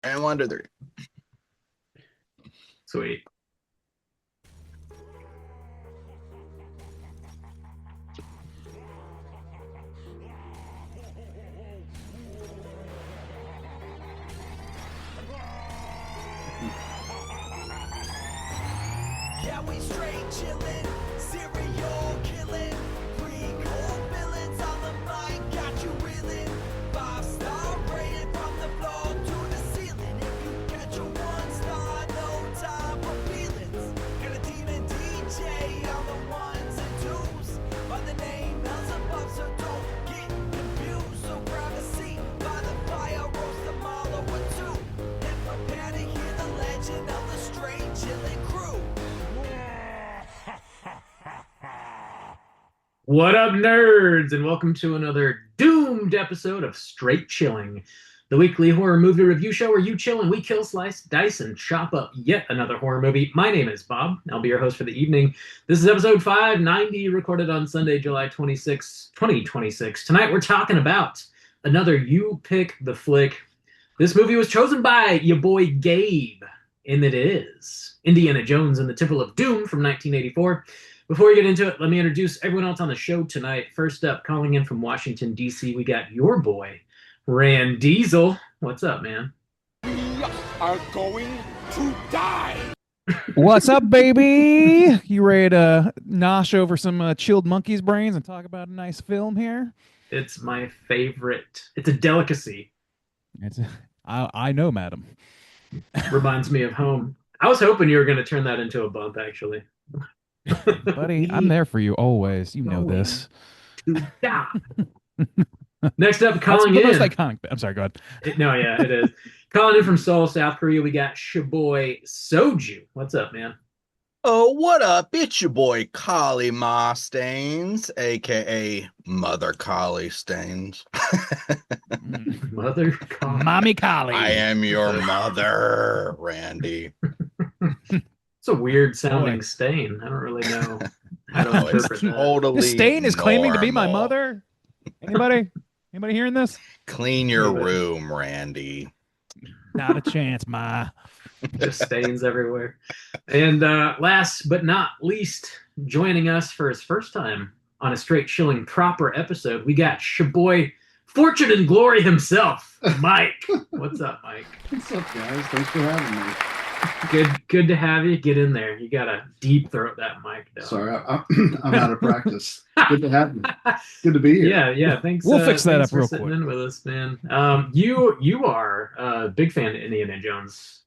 And 1, 2, 3. Sweet. Yeah, we straight chillin', serial killing, pre-cold villains on the mic, got you reeling. 5-star rated from the floor to the ceiling. If you catch a 1-star, no time for feelings. Got a demon DJ on the ones and twos, by the name Elzebub, so don't get confused. So grab a seat by the fire, roast them all over two, and prepare to hear the legend of the straight chillin' crew. What up, nerds, and welcome to another doomed episode of Straight Chilling, the weekly horror movie review show where you chill and we kill, slice, dice, and chop up yet another horror movie. My name is Bob. I'll be your host for the evening. This is episode 590, recorded on Sunday, July 26, 2026. Tonight we're talking about another You Pick the Flick. This movie was chosen by your boy Gabe, and it is Indiana Jones and the Temple of Doom from 1984. Before we get into it, let me introduce everyone else on the show tonight. First up, calling in from Washington, D.C., we got your boy, Rand Diesel. What's up, man? We are going to die. What's up, baby? You ready to nosh over some chilled monkey's brains and talk about a nice film here? It's my favorite. It's a delicacy. I know, madam. Reminds me of home. I was hoping you were going to turn that into a bump, actually. Buddy, I'm there for you always. You know this. Yeah. Next up, That's calling the in. most iconic. I'm sorry, go ahead. It is. Calling in from Seoul, South Korea, we got Shaboy Soju. What's up, man? Oh, what up? It's your boy Collie Ma Stains, aka Mother Collie Stains. Mother God. Mommy Collie. I am your mother, Randy. It's a weird sounding Boy. stain. I don't really know how to No, it's interpret that. totally This stain is claiming to be my normal. mother. Anybody hearing this? Clean your Anyway. room, Randy. Not a chance, ma. Just stains everywhere. And last but not least, joining us for his first time on a Straight Chilling proper episode, we got Shaboy Fortune and Glory himself, Mike. What's up, Mike? What's up, guys? Thanks for having me. Good to have you. Get in there. You gotta deep throat that mic down. Sorry, I'm out of practice. Good to have you. Good to be here. Yeah. Thanks. We'll fix that thanks up for real sitting quick. in with us, man. You are a big fan of Indiana Jones.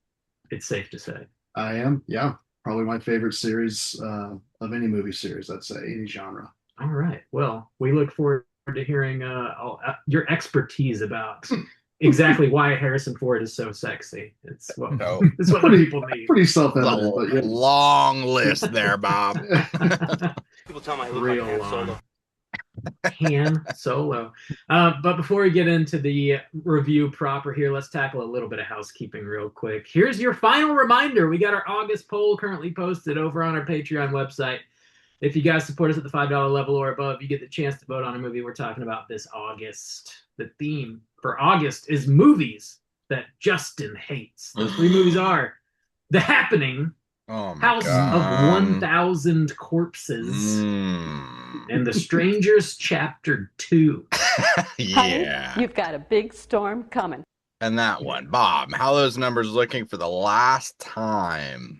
It's safe to say. I am. Yeah, probably my favorite series of any movie series. I'd say any genre. All right. Well, we look forward to hearing your expertise about exactly why Harrison Ford is so sexy. It's what So, it's what the people need. Pretty a self-evident, but yeah. long list there, Bob. People tell me I look Real like Han long. Solo. Han Solo. But before we get into the review proper here, let's tackle a little bit of housekeeping real quick. Here's your final reminder. We got our August poll currently posted over on our Patreon website. If you guys support us at the $5 level or above, you get the chance to vote on a movie we're talking about this August. The theme for August is movies that Justin hates. Those three movies are The Happening, Oh my House God. of 1,000 Corpses, and The Strangers Chapter 2. Yeah. You've got a big storm coming. And that one, Bob, how are those numbers looking for the last time?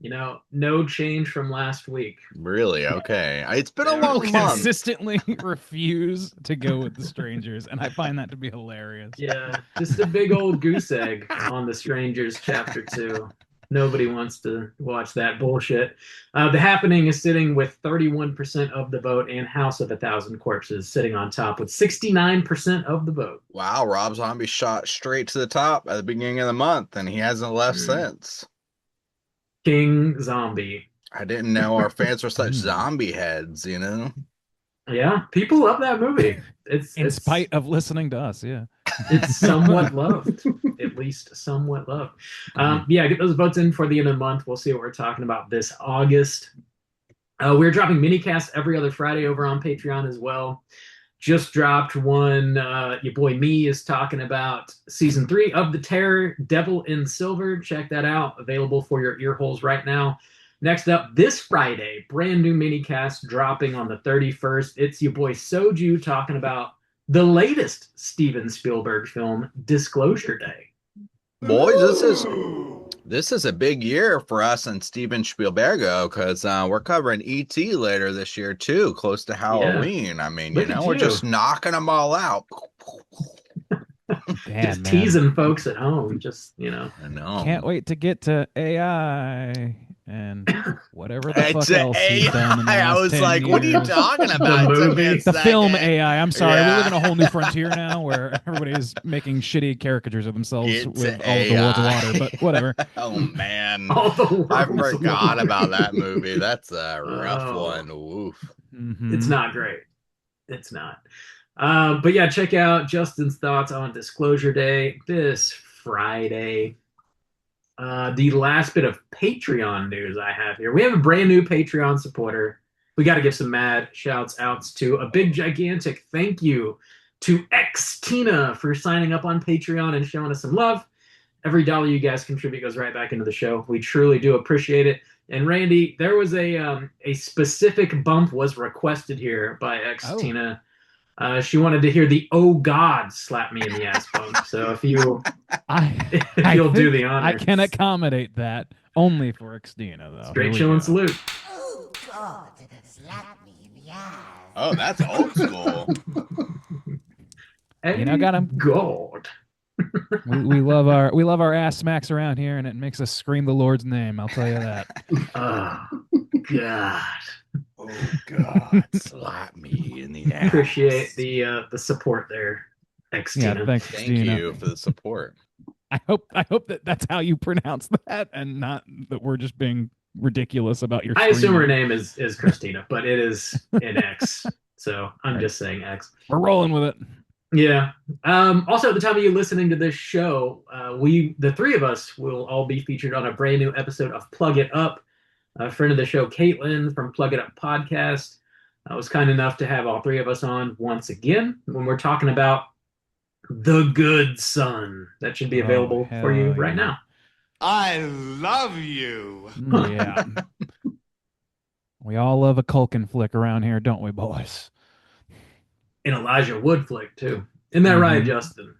You know, no change from last week. Really? Okay. It's been a Yeah. long month. Consistently refuse to go with the strangers, and I find that to be hilarious. Yeah, just a big old goose egg on The Strangers Chapter 2. Nobody wants to watch that bullshit. The Happening is sitting with 31% of the vote, and House of 1,000 Corpses sitting on top with 69% of the vote. Wow, Rob Zombie shot straight to the top at the beginning of the month, and he hasn't left since. King Zombie. I didn't know our fans were such zombie heads, you know? Yeah, people love that movie. In spite of listening to us, yeah. It's somewhat loved, at least somewhat loved. Yeah, get those votes in for the end of the month. We'll see what we're talking about this August. We're dropping mini casts every other Friday over on Patreon as well. just dropped one. Your boy Me is talking about season 3 of The Terror, Devil in Silver. Check that out. Available for your ear holes right now. Next up, this Friday, brand new mini cast dropping on the 31st. It's your boy Soju talking about the latest Steven Spielberg film, Disclosure Day. Boys, this is a big year for us and Steven Spielberg because we're covering E.T. later this year too, close to Halloween. I mean, Look at we're you. just knocking them all out. Damn, Just man. teasing folks at home. Just, I know. Can't wait to get to AI and whatever the It's fuck else he's done in the AI. I last was 10 like, what are you years. talking about? The It took me movie. a The film second. AI. I'm sorry. Yeah. We live in a whole new frontier now where everybody is making shitty caricatures of themselves It's with all the world's AI. water, but whatever. Oh man. all the I world's forgot water. about that movie. That's a rough Oh. one. Oof. Mhm. It's not great. It's not. But yeah, check out Justin's thoughts on Disclosure Day this Friday. The last bit of Patreon news I have here. We have a brand new Patreon supporter. We got to give some mad shouts outs to a big, gigantic thank you to X Tina for signing up on Patreon and showing us some love. Every dollar you guys contribute goes right back into the show. We truly do appreciate it. And Randy, there was a specific bump was requested here by X Oh. Tina. She wanted to hear the "Oh God" slap me in the ass bump. So if you'll do the honor, I can accommodate that only for Xdina, though. Straight Here we chilling go. salute. Oh, God, slap me in the ass. Oh, that's old school. You know, got 'em. God. We love our ass smacks around here, and it makes us scream the Lord's name. I'll tell you that. Oh God. Oh God, slap me in the ass. Appreciate the support there, X Yeah, Tina. thanks, Thank Xdina. you for the support. I hope that that's how you pronounce that, and not that we're just being ridiculous about your. I assume her screaming. name is Christina, but it is an X. So I'm Right. just saying X. We're rolling with it. Yeah. Also, at the time of you listening to this show, the three of us will all be featured on a brand new episode of Plug It Up. A friend of the show, Caitlin from Plug It Up Podcast, was kind enough to have all three of us on once again when we're talking about The Good Son. That should be Oh, available for you hell right yeah. now. I love you. Yeah. We all love a Culkin flick around here, don't we, boys? An Elijah Wood flick, too. Isn't that right, Mhm. Justin?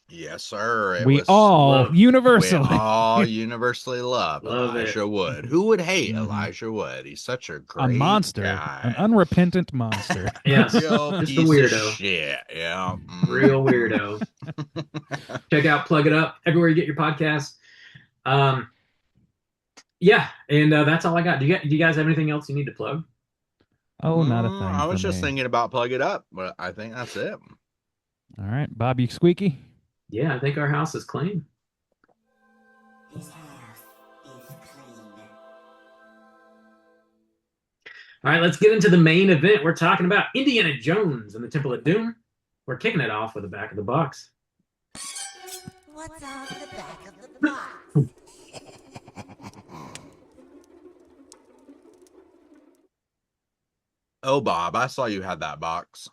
Yes, sir. It We was- all love- we universally. all universally love Love it. Elijah Wood. Who would hate Mhm. Elijah Wood? He's such a A great monster, guy. an unrepentant monster. Yes. Real Just a piece of weirdo. Shit. Yeah. Mm. Real weirdo. Check out Plug It Up everywhere you get your podcasts. Yeah, and that's all I got. Do you guys have anything else you need to plug? Oh, not a Mm, thing. I was for just me. thinking about Plug It Up, but I think that's it. All right, Bobby Squeaky. Yeah, I think our house is clean. His house is clean. All right, let's get into the main event. We're talking about Indiana Jones and the Temple of Doom. We're kicking it off with the back of the box. What's on the back of the box? Oh, Bob, I saw you had that box.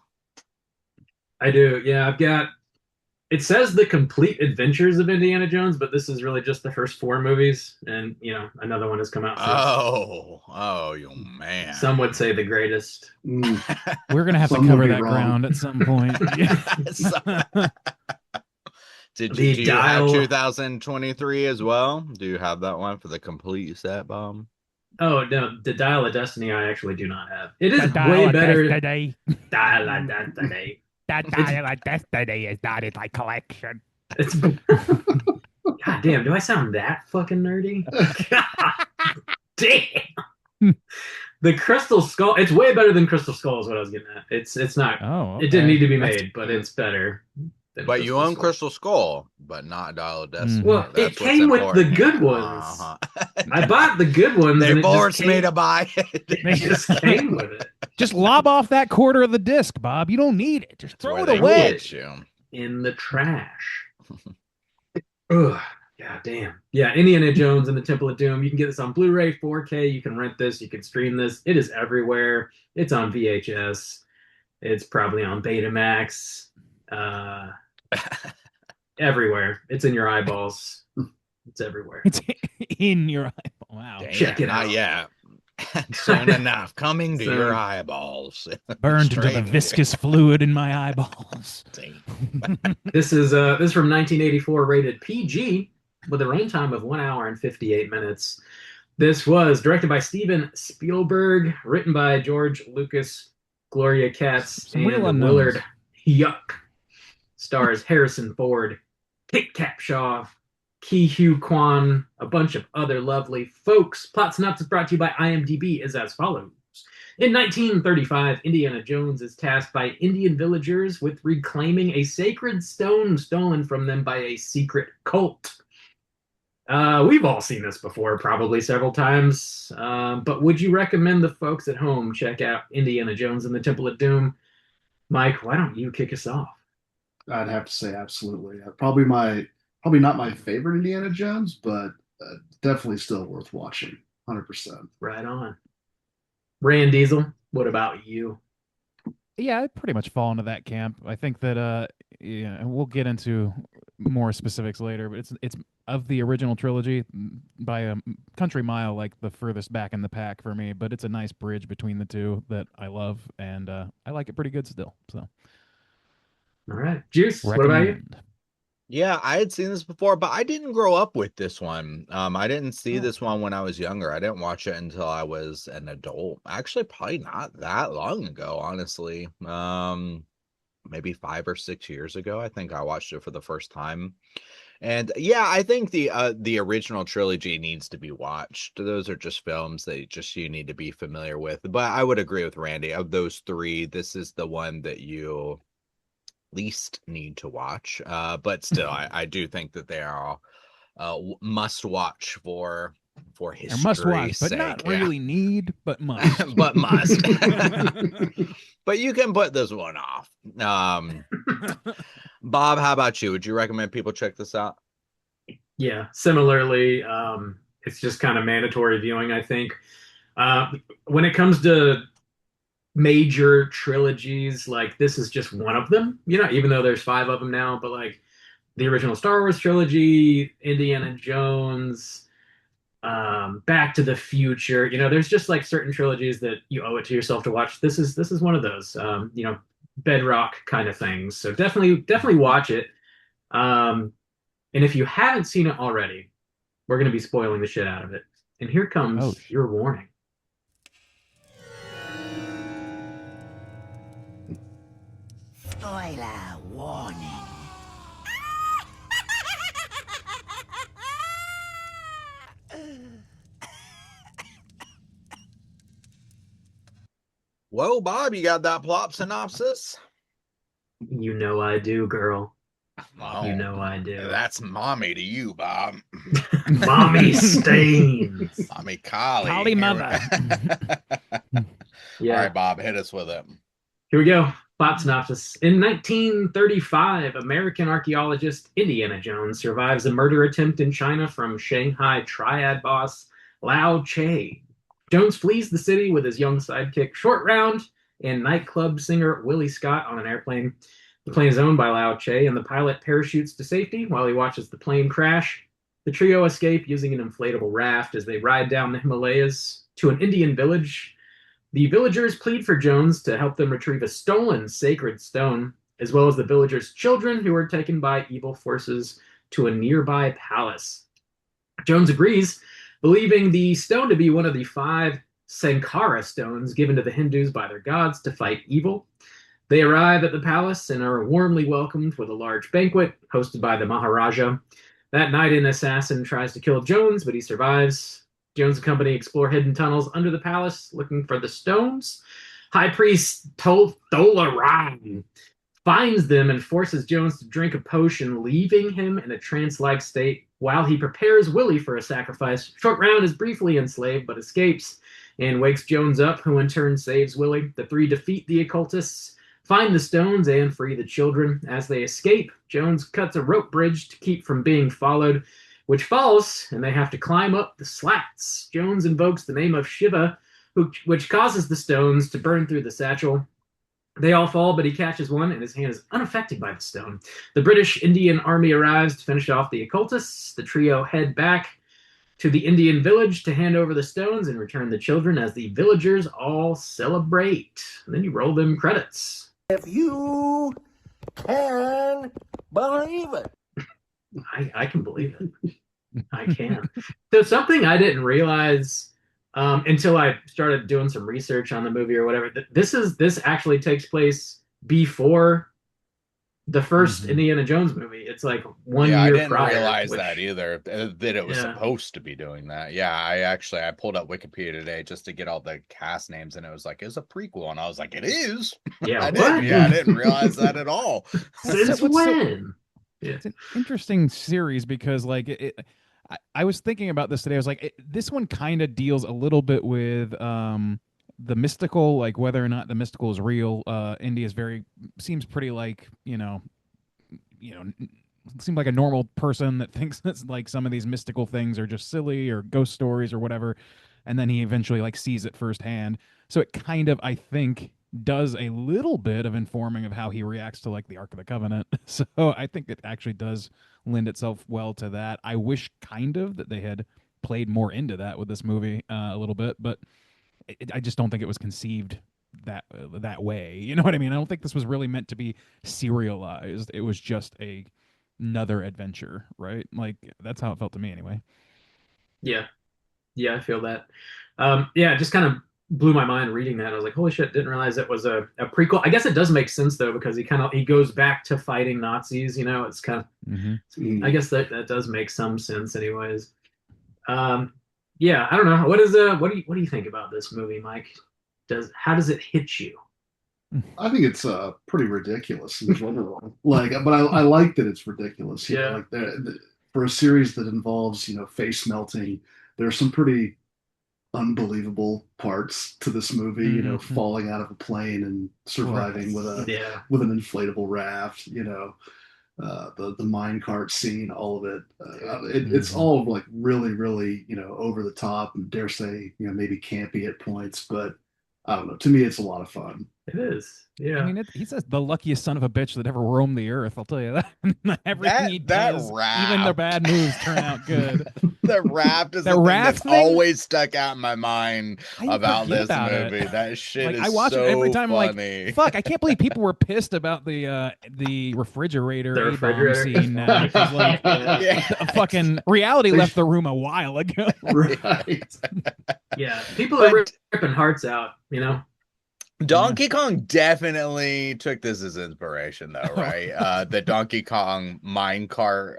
I do. Yeah, I've got. It says the complete adventures of Indiana Jones, but this is really just the first 4 movies, and another one has come out. Oh, you man. Some would say the greatest. Mm, We're gonna have to Some cover would be that wrong. ground at some point. Did The you have dial- 2023 as well? Do you have that one for the complete set, Bob? Oh no, the Dial of Destiny I actually do not have. It is The Dial way of better. Destiny. Dial of Destiny. That Dial of Destiny is not in my collection. It's God damn, do I sound that fucking nerdy? God damn. The Crystal Skull, it's way better than Crystal Skull is what I was getting at. It's not Oh, it didn't okay. need to be That's- made, but it's better. than But you Crystal own Skull. Crystal Skull, but not Dial of Destiny. Well, it That's what's came with the important good here. ones. Uh-huh. I bought the good ones. They and it just forced me came- to buy it. It just came with it Just lob off that quarter of the disc, Bob. You don't need it. Just That's throw where it they away. get you. in the trash. Ugh. God damn. Yeah, Indiana Jones and the Temple of Doom. You can get this on Blu-ray, 4K. You can rent this. You can stream this. It is everywhere. It's on VHS. It's probably on Betamax. Everywhere. It's in your eyeballs. It's everywhere. It's in your eyeball. Wow. Damn, Check it not out. yet. Soon enough, coming to Soon. your eyeballs. Burned into the Straight viscous fluid in my eyeballs. This is from 1984, rated PG, with a runtime of 1 hour and 58 minutes. This was directed by Steven Spielberg, written by George Lucas, Gloria Katz, Some real and unknowns. Willard Yuck. Stars Harrison Ford, Kate Capshaw, Ki Hu Kwan, a bunch of other lovely folks. Plot synopsis brought to you by IMDb is as follows. In 1935, Indiana Jones is tasked by Indian villagers with reclaiming a sacred stone stolen from them by a secret cult. We've all seen this before, probably several times, but would you recommend the folks at home check out Indiana Jones and the Temple of Doom? Mike, why don't you kick us off? I'd have to say absolutely. Probably not my favorite Indiana Jones, but definitely still worth watching. 100%. Right on. Rand Diesel, what about you? Yeah, I pretty much fall into that camp. I think that yeah, we'll get into more specifics later, but it's of the original trilogy by a country mile, like the furthest back in the pack for me. But it's a nice bridge between the two that I love, and I like it pretty good still. So, All right, Juice, what about you? recommend. Yeah, I had seen this before, but I didn't grow up with this one. I didn't see Oh. this one when I was younger. I didn't watch it until I was an adult. Actually, probably not that long ago, honestly. Maybe 5 or 6 years ago, I think I watched it for the first time. And yeah, I think the original trilogy needs to be watched. Those are just films that you need to be familiar with. But I would agree with Randy. Of those three, this is the one that you least need to watch. But still, I do think that they are all must watch for Or history must watch, but sake. not Yeah. really need, but must. But must. But you can put this one off. Bob, how about you? Would you recommend people check this out? Yeah, similarly, it's just kind of mandatory viewing, I think. When it comes to major trilogies, like this is just one of them, even though there's 5 of them now, but like the original Star Wars trilogy, Indiana Jones, Back to the Future, there's just like certain trilogies that you owe it to yourself to watch. This is one of those, bedrock kind of things. So definitely watch it. And if you haven't seen it already, we're going to be spoiling the shit out of it. And here comes your warning. Spoiler warning. Whoa, Bob, you got that plot synopsis? You know I do, girl. Oh, You know I do. That's mommy to you, Bob. Mommy stains. Mommy Collie. Collie mother. Yeah. All right, Bob, hit us with it. Here we go. Plot synopsis. In 1935, American archaeologist Indiana Jones survives a murder attempt in China from Shanghai triad boss Lao Che. Jones flees the city with his young sidekick Short Round and nightclub singer Willie Scott on an airplane. The plane is owned by Lao Che, and the pilot parachutes to safety while he watches the plane crash. The trio escape using an inflatable raft as they ride down the Himalayas to an Indian village. The villagers plead for Jones to help them retrieve a stolen sacred stone, as well as the villagers' children who are taken by evil forces to a nearby palace. Jones agrees, believing the stone to be one of the 5 Sankara stones given to the Hindus by their gods to fight evil. They arrive at the palace and are warmly welcomed with a large banquet hosted by the Maharaja. That night, an assassin tries to kill Jones, but he survives. Jones and company explore hidden tunnels under the palace looking for the stones. High Priest Tholaran finds them and forces Jones to drink a potion, leaving him in a trance-like state while he prepares Willie for a sacrifice. Short Round is briefly enslaved but escapes and wakes Jones up, who in turn saves Willie. The 3 defeat the occultists, find the stones, and free the children. As they escape, Jones cuts a rope bridge to keep from being followed, which falls, and they have to climb up the slats. Jones invokes the name of Shiva, which causes the stones to burn through the satchel. They all fall, but he catches one, and his hand is unaffected by the stone. The British Indian army arrives to finish off the occultists. The trio head back to the Indian village to hand over the stones and return the children as the villagers all celebrate. And then you roll them credits. If you can believe it. I can believe it. I can. So something I didn't realize until I started doing some research on the movie or whatever. This actually takes place before the first Indiana Jones movie. It's like 1 year I didn't prior. realize which- that either. That it was Yeah. supposed to be doing that. Yeah, I pulled up Wikipedia today just to get all the cast names, and it was like it's a prequel, and I was like, it is. Yeah, I what? didn't realize that at all. Since what's so- when? It's an interesting series because, like, I was thinking about this today. I was like, this one kind of deals a little bit with the mystical, like whether or not the mystical is real. India seems pretty like seemed like a normal person that thinks that like some of these mystical things are just silly or ghost stories or whatever, and then he eventually like sees it firsthand. So it kind of, I think, does a little bit of informing of how he reacts to like the Ark of the Covenant. So I think it actually does lend itself well to that. I wish kind of that they had played more into that with this movie a little bit, but I just don't think it was conceived that way. You know what I mean? I don't think this was really meant to be serialized. It was just another adventure, right? Like that's how it felt to me anyway. Yeah, I feel that. Yeah, it just kind of blew my mind reading that. I was like, holy shit, didn't realize it was a prequel. I guess it does make sense though, because he goes back to fighting Nazis, it's kind of, I guess that does make some sense anyways. Yeah, I don't know. What do you think about this movie, Mike? How does it hit you? I think it's pretty ridiculous in general. Like, but I like that it's ridiculous. Yeah. Like for a series that involves face melting, there's some pretty unbelievable parts to this movie. Falling out of a plane and surviving with an inflatable raft. The mine cart scene, all of it. It's all like really, really over the top and dare say maybe campy at points, but I don't know. To me, it's a lot of fun. It is. Yeah. I mean, he says the luckiest son of a bitch that ever roamed the earth. I'll tell you that. Everything he does, even the bad moves, turn out good. The raft is The the thing raft that's thing? always stuck out in my mind I about forget this about movie. it. That shit Like is I watch so it every time. I'm funny. like, fuck! I can't believe people were pissed about the refrigerator, The A-bomb refrigerator. scene. Now, 'cause, like, Yeah. fucking reality left the room a while ago. Right. Yeah. People are But- ripping hearts out, Donkey Kong definitely took this as inspiration, though, right? The Donkey Kong minecart.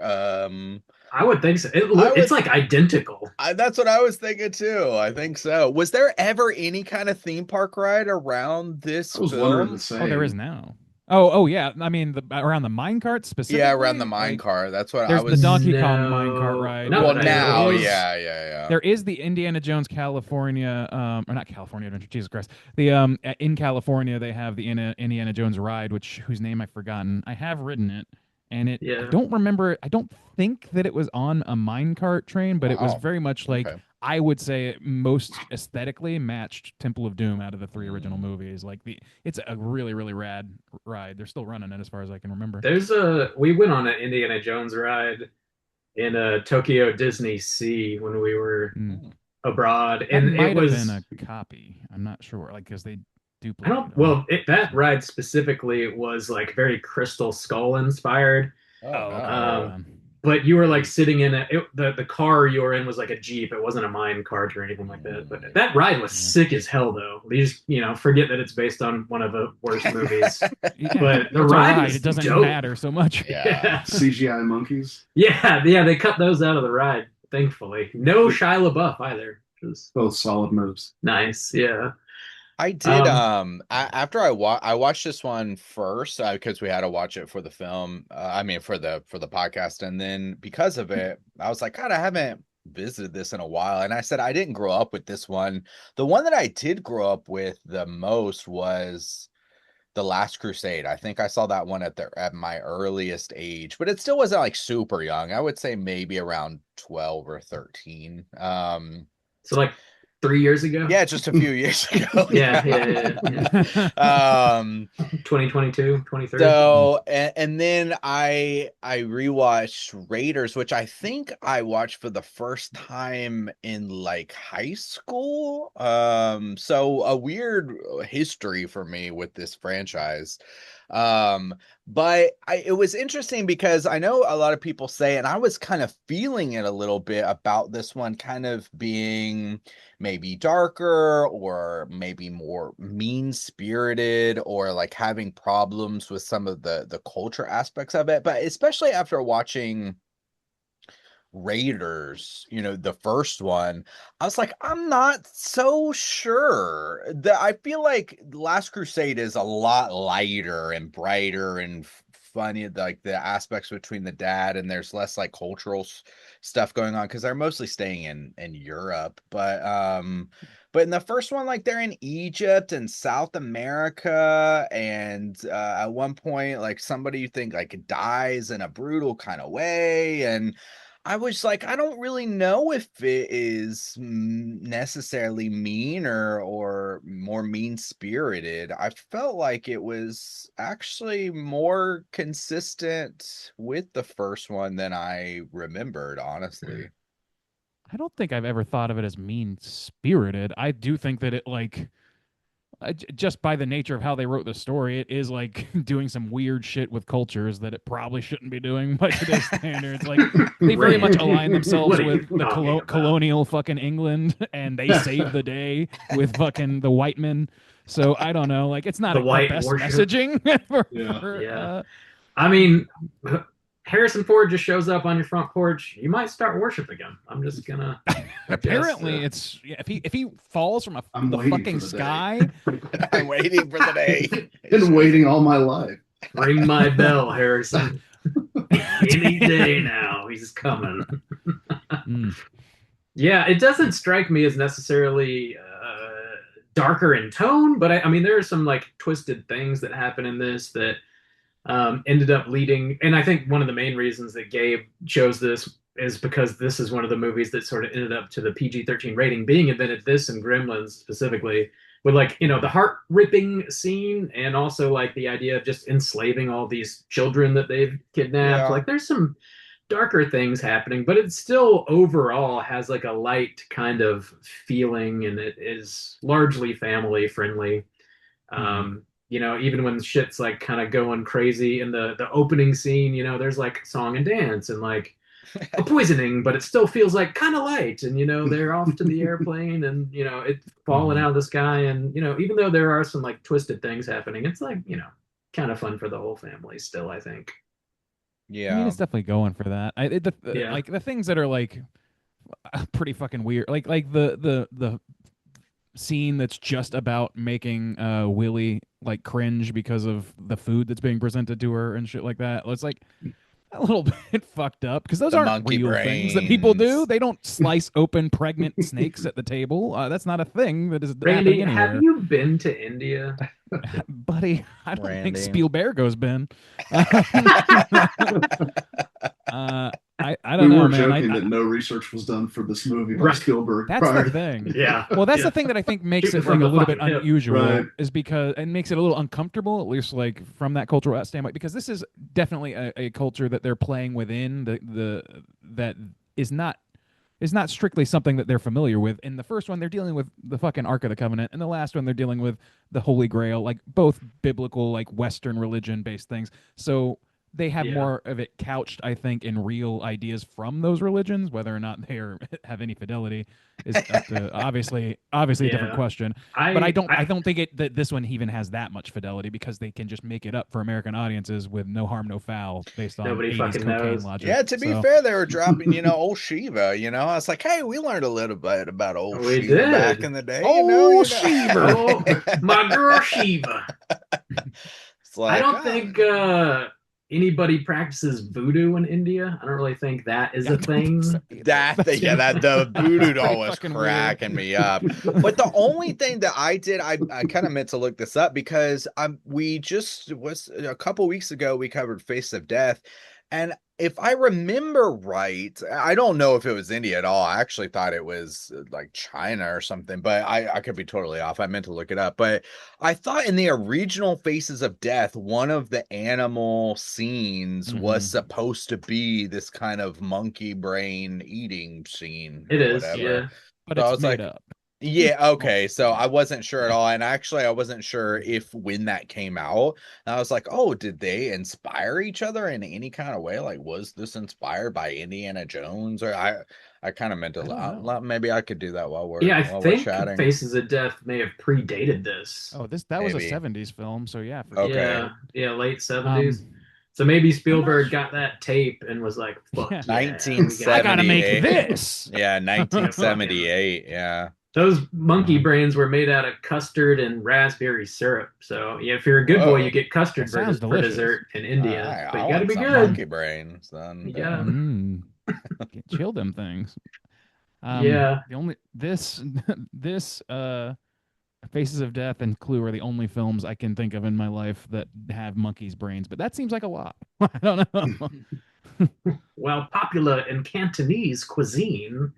I would think so. would- It's like identical. That's what I was thinking too. I think so. Was there ever any kind of theme park ride around this I was wondering film? the same. Oh, there is now. Oh yeah. I mean, around the minecart specifically. Yeah, around the Like, minecart. That's what I There's was. the Donkey Kong No. minecart ride. No, well, there now, is- yeah. There is the Indiana Jones California, or not California Adventure. Jesus Christ! The in California they have the Indiana Jones ride, whose name I've forgotten. I have ridden it, and I Yeah. don't remember. I don't think that it was on a minecart train, but it was Wow. very much like Okay. I would say it most aesthetically matched Temple of Doom out of the three original movies. Like it's a really really rad ride. They're still running it as far as I can remember. We went on an Indiana Jones ride in Tokyo Disney Sea when we were Mm. abroad, That and might it was. have been a copy. I'm not sure, like because they I duplicate. don't. Well, that ride specifically was like very Crystal Skull inspired. Oh, But you were like sitting in the car you were in was like a Jeep. It wasn't a mine cart or anything like that. But that ride was sick as hell, though. You just forget that it's based on one of the worst movies. Yeah, But the it's a ride is it doesn't dope. matter so much. yeah. CGI monkeys. Yeah. They cut those out of the ride. Thankfully, no Shia LaBeouf either, which was Both solid moves. nice. Yeah. I did. After I watched this one first because we had to watch it for the film. I mean, for the podcast, and then because of it, I was like, God, I haven't visited this in a while. And I said I didn't grow up with this one. The one that I did grow up with the most was The Last Crusade. I think I saw that one at my earliest age, but it still wasn't like super young. I would say maybe around 12 or 13. So like 3 years ago. Yeah, just a few years ago. yeah. 2022, 23. So and then I rewatched Raiders, which I think I watched for the first time in like high school. So a weird history for me with this franchise. But it was interesting because I know a lot of people say, and I was kind of feeling it a little bit about this one kind of being maybe darker or maybe more mean-spirited or like having problems with some of the culture aspects of it. But especially after watching Raiders, the first one, I was like, I'm not so sure. I feel like Last Crusade is a lot lighter and brighter and funny, like the aspects between the dad, and there's less like cultural stuff going on because they're mostly staying in Europe. But in the first one, like they're in Egypt and South America, and at one point, like somebody you think like dies in a brutal kind of way, and I was like, I don't really know if it is necessarily mean or more mean-spirited. I felt like it was actually more consistent with the first one than I remembered, honestly. I don't think I've ever thought of it as mean-spirited. I do think that it like just by the nature of how they wrote the story, it is like doing some weird shit with cultures that it probably shouldn't be doing by today's standards. Like they very much align themselves with the colonial fucking England, and they save the day with fucking the white men. So I don't know. Like it's not the best messaging. I mean, Harrison Ford just shows up on your front porch, you might start worshiping him. I'm just gonna. Apparently, it's if he falls from the fucking sky. I'm waiting for the day. Been waiting all my life. Ring my bell, Harrison. Any day now, he's coming. Yeah, it doesn't strike me as necessarily darker in tone, but I mean, there are some like twisted things that happen in this that. Ended up leading, and I think one of the main reasons that Gabe chose this is because this is one of the movies that sort of ended up to the PG-13 rating being invented. This and Gremlins specifically, with like the heart-ripping scene, and also like the idea of just enslaving all these children that they've kidnapped. Like there's some darker things happening, but it still overall has like a light kind of feeling, and it is largely family friendly. Even when shit's like kind of going crazy in the opening scene, there's like song and dance and like a poisoning, but it still feels like kind of light. And, they're off to the airplane and, it's falling out of the sky. And, even though there are some like twisted things happening, it's like, kind of fun for the whole family still, I think. Yeah. I mean, it's definitely going for that. Like the things that are like pretty fucking weird, like the scene that's just about making Willie like cringe because of the food that's being presented to her and shit like that. It's like a little bit fucked up because those aren't real things that people do. They don't slice open pregnant snakes at the table. That's not a thing that is Randy, happening anywhere. have you been to India? Buddy, I don't think Spielbergo's been. I don't know, man. We were joking that no research was done for this movie by Spielberg. That's the thing. Yeah. Well, that's the thing that I think makes it like a little bit unusual, is because it makes it a little uncomfortable, at least like from that cultural standpoint, because this is definitely a culture that they're playing within that is not strictly something that they're familiar with. In the first one, they're dealing with the fucking Ark of the Covenant. In the last one, they're dealing with the Holy Grail, like both biblical, like Western religion-based things. So they have more of it couched, I think, in real ideas from those religions. Whether or not they have any fidelity is obviously a different question. But I don't think that this one even has that much fidelity, because they can just make it up for American audiences with no harm, no foul, based on 80s cocaine logic. Yeah, to be fair, they were dropping, old Shiva. I was like, hey, we learned a little bit about old Shiva back in the day. Shiva, my girl Shiva. It's like, I don't think anybody practices voodoo in India. I don't really think that is a thing. The voodoo doll was cracking me up. But the only thing that I did, I kind of meant to look this up, because we just was a couple weeks ago we covered Face of Death, and if I remember right, I don't know if it was India at all. I actually thought it was like China or something, but I could be totally off. I meant to look it up, but I thought in the original Faces of Death, one of the animal scenes was supposed to be this kind of monkey brain eating scene. It is, whatever. yeah. But So I it's was made like, up. yeah, okay. So I wasn't sure at all. And actually, I wasn't sure if when that came out, I was like, oh, did they inspire each other in any kind of way? Like, was this inspired by Indiana Jones? Or I kind of meant to, maybe I could do that while we're chatting. Faces of Death may have predated this. Oh, that was a 70s film, so yeah. Okay. Yeah, late 70s. So maybe Spielberg got that tape and was like, fuck yeah, 1978. I gotta make this. Yeah, 1978. Yeah. Those monkey brains were made out of custard and raspberry syrup. So yeah, if you're a good boy, you get custard for dessert in India. But you gotta be good. Monkey brains, then. You gotta chill them things. Yeah. The only this Faces of Death and Clue are the only films I can think of in my life that have monkeys' brains, but that seems like a lot. I don't know. Well, popular in Cantonese cuisine.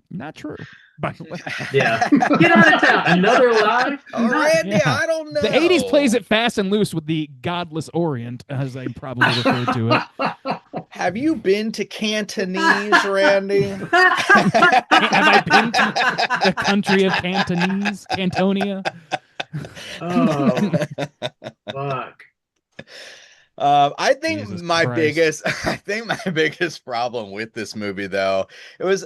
Not true. By the way. Yeah. Get out of town. Another lie? Randy, I don't know. The 80s plays it fast and loose with the Godless Orient, as I probably referred to it. Have you been to Cantonese, Randy? Have I been to the country of Cantonese? Cantonia? Oh, fuck. I think Jesus my Christ. biggest problem with this movie, though, it was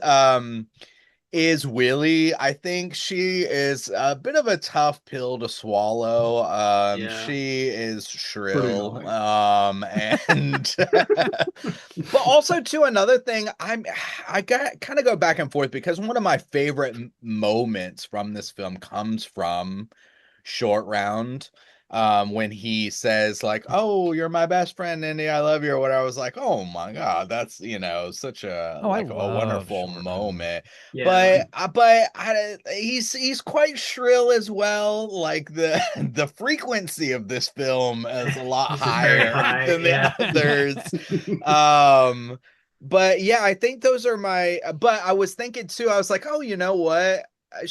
is Willie. I think she is a bit of a tough pill to swallow. She is shrill. And but also too, another thing, I got kind of go back and forth because one of my favorite moments from this film comes from Short Round. When he says like, "Oh, you're my best friend, Indy, I love you," or whatever. I was like, "Oh my god, that's such a a wonderful moment." Yeah. But he's quite shrill as well. Like the frequency of this film is a lot higher than the others. But yeah, I think those are my. But I was thinking too. I was like, oh, you know what? I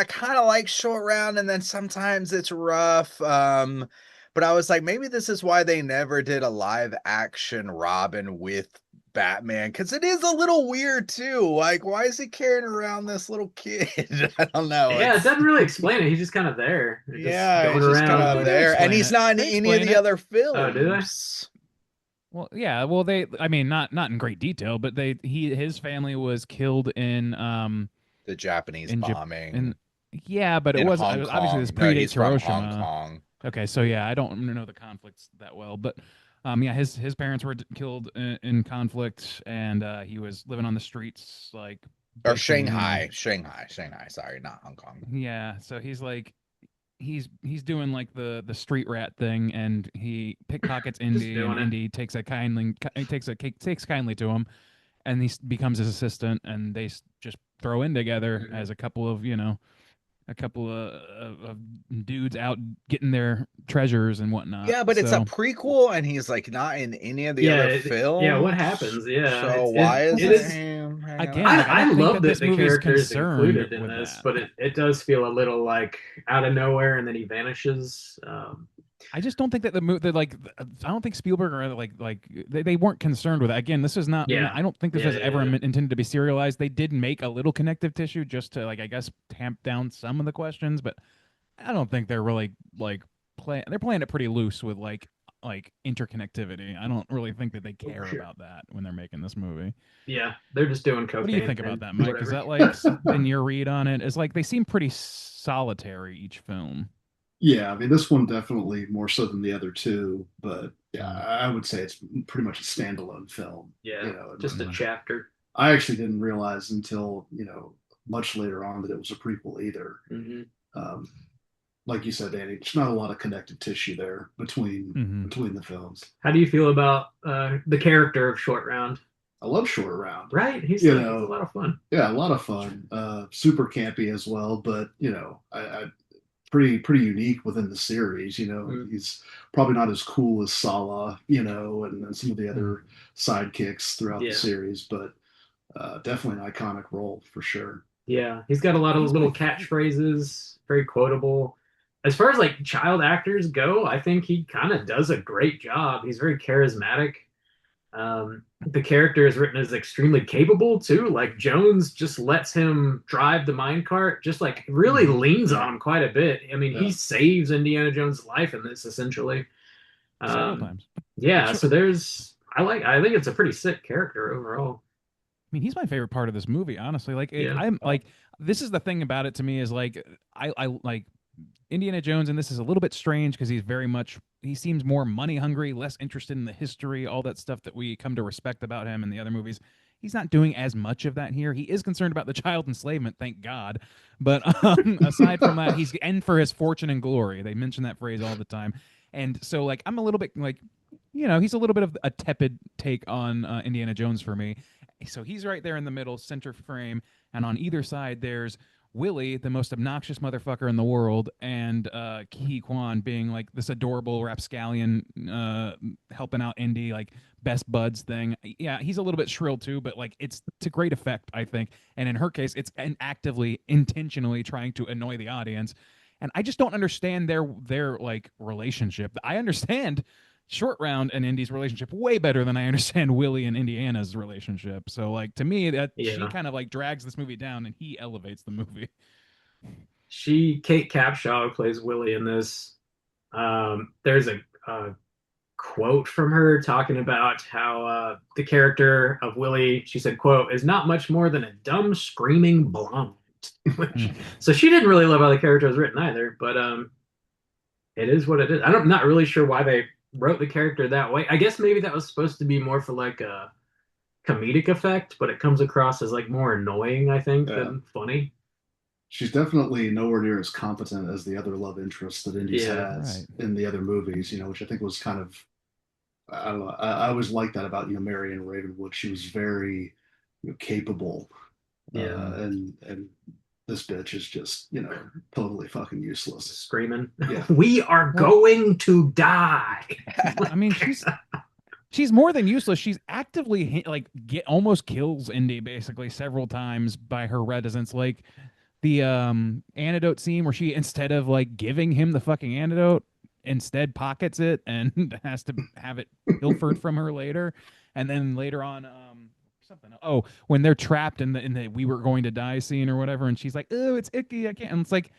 kind of like Short Round, and then sometimes it's rough. But I was like, maybe this is why they never did a live action Robin with Batman, because it is a little weird too. Like, why is he carrying around this little kid? I don't know. Yeah, it doesn't really explain it. He's just kind of there. He's just kind of there, and he's not in any of the other films. Oh, do they? Well, yeah. Well, not in great detail, but his family was killed in the Japanese bombing. But it was obviously this predates Hiroshima. Hong Kong. Okay, so yeah, I don't know the conflicts that well, but his parents were killed in conflict, and he was living on the streets or Shanghai. Sorry, not Hong Kong. Yeah, so he's like he's doing like the street rat thing, and he pickpockets Indy, and Indy takes kindly to him, and he becomes his assistant, and they just throw in together as a couple of dudes out getting their treasures and whatnot. Yeah, but it's a prequel, and he's like not in any of the other films. Yeah, what happens? Yeah, so why is it him? Again, I love that the character is included in this, but it does feel a little like out of nowhere, and then he vanishes. I just don't think that I don't think Spielberg or they weren't concerned with it. Again, this is not. Yeah. I don't think this was ever intended to be serialized. They did make a little connective tissue just to I guess tamp down some of the questions, but I don't think they're really they're playing it pretty loose with like interconnectivity. I don't really think that they care about that when they're making this movie. Yeah, they're just doing cocaine. What do you think about that, Mike? Whatever. Is that like something your read on it? It's like they seem pretty solitary each film. Yeah, I mean, this one definitely more so than the other two, but yeah, I would say it's pretty much a standalone film. Yeah, just a chapter. I actually didn't realize until, much later on that it was a prequel either. Mm-hmm. Like you said, Danny, there's not a lot of connective tissue there between the films. How do you feel about the character of Short Round? I love Short Round. Right? He's a lot of fun. Yeah, a lot of fun. Super campy as well, but, pretty unique within the series. Mm. He's probably not as cool as Sala, and some of the other sidekicks throughout the Yeah. series, but definitely an iconic role for sure. Yeah, he's got a lot of He's little my favorite. catchphrases, very quotable. As far as like child actors go, I think he kind of does a great job. He's very charismatic. The character is written as extremely capable too. Like Jones just lets him drive the minecart, just like really leans on him quite a bit. I mean, he Yeah. saves Indiana Jones' life in this essentially. Several times. Yeah, Sure. so I think it's a pretty sick character overall. I mean, he's my favorite part of this movie, honestly. Like, Yeah. I'm like, this is the thing about it to me is like, I like Indiana Jones, and this is a little bit strange because he seems more money hungry, less interested in the history, all that stuff that we come to respect about him in the other movies. He's not doing as much of that here. He is concerned about the child enslavement, thank God. But aside from that, he's and for his fortune and glory. They mention that phrase all the time. And so, like, I'm a little bit like, he's a little bit of a tepid take on Indiana Jones for me. So he's right there in the middle, center frame, and on either side there's Willie, the most obnoxious motherfucker in the world, and Ke Quan being like this adorable rapscallion, helping out Indy, like best buds thing. Yeah, he's a little bit shrill too, but like it's to great effect, I think. And in her case, it's actively, intentionally trying to annoy the audience. And I just don't understand their like relationship. I understand Short Round and Indy's relationship way better than I understand Willie and Indiana's relationship. So like to me that she kind of like drags this movie down and he elevates the movie. Kate Capshaw, who plays Willie in this. There's a quote from her talking about how the character of Willie, she said, quote, is not much more than a dumb screaming blonde. So she didn't really love how the character was written either, but it is what it is. I'm not really sure why they wrote the character that way. I guess maybe that was supposed to be more for like a comedic effect, but it comes across as like more annoying, I think, than funny. She's definitely nowhere near as competent as the other love interests that Indy's has in the other movies, which I think was kind of, I don't know, I always liked that about, Marion Ravenwood. She was very capable. And this bitch is just, totally fucking useless. Screaming. Yeah. We are going to die. I mean, she's more than useless. She's actively like almost kills Indy basically several times by her reticence. Like the antidote scene where she, instead of like giving him the fucking antidote, instead pockets it and has to have it pilfered from her later. And then later on, something. Oh, when they're trapped in the "we were going to die" scene or whatever, and she's like, "Oh, it's icky, I can't." And it's like,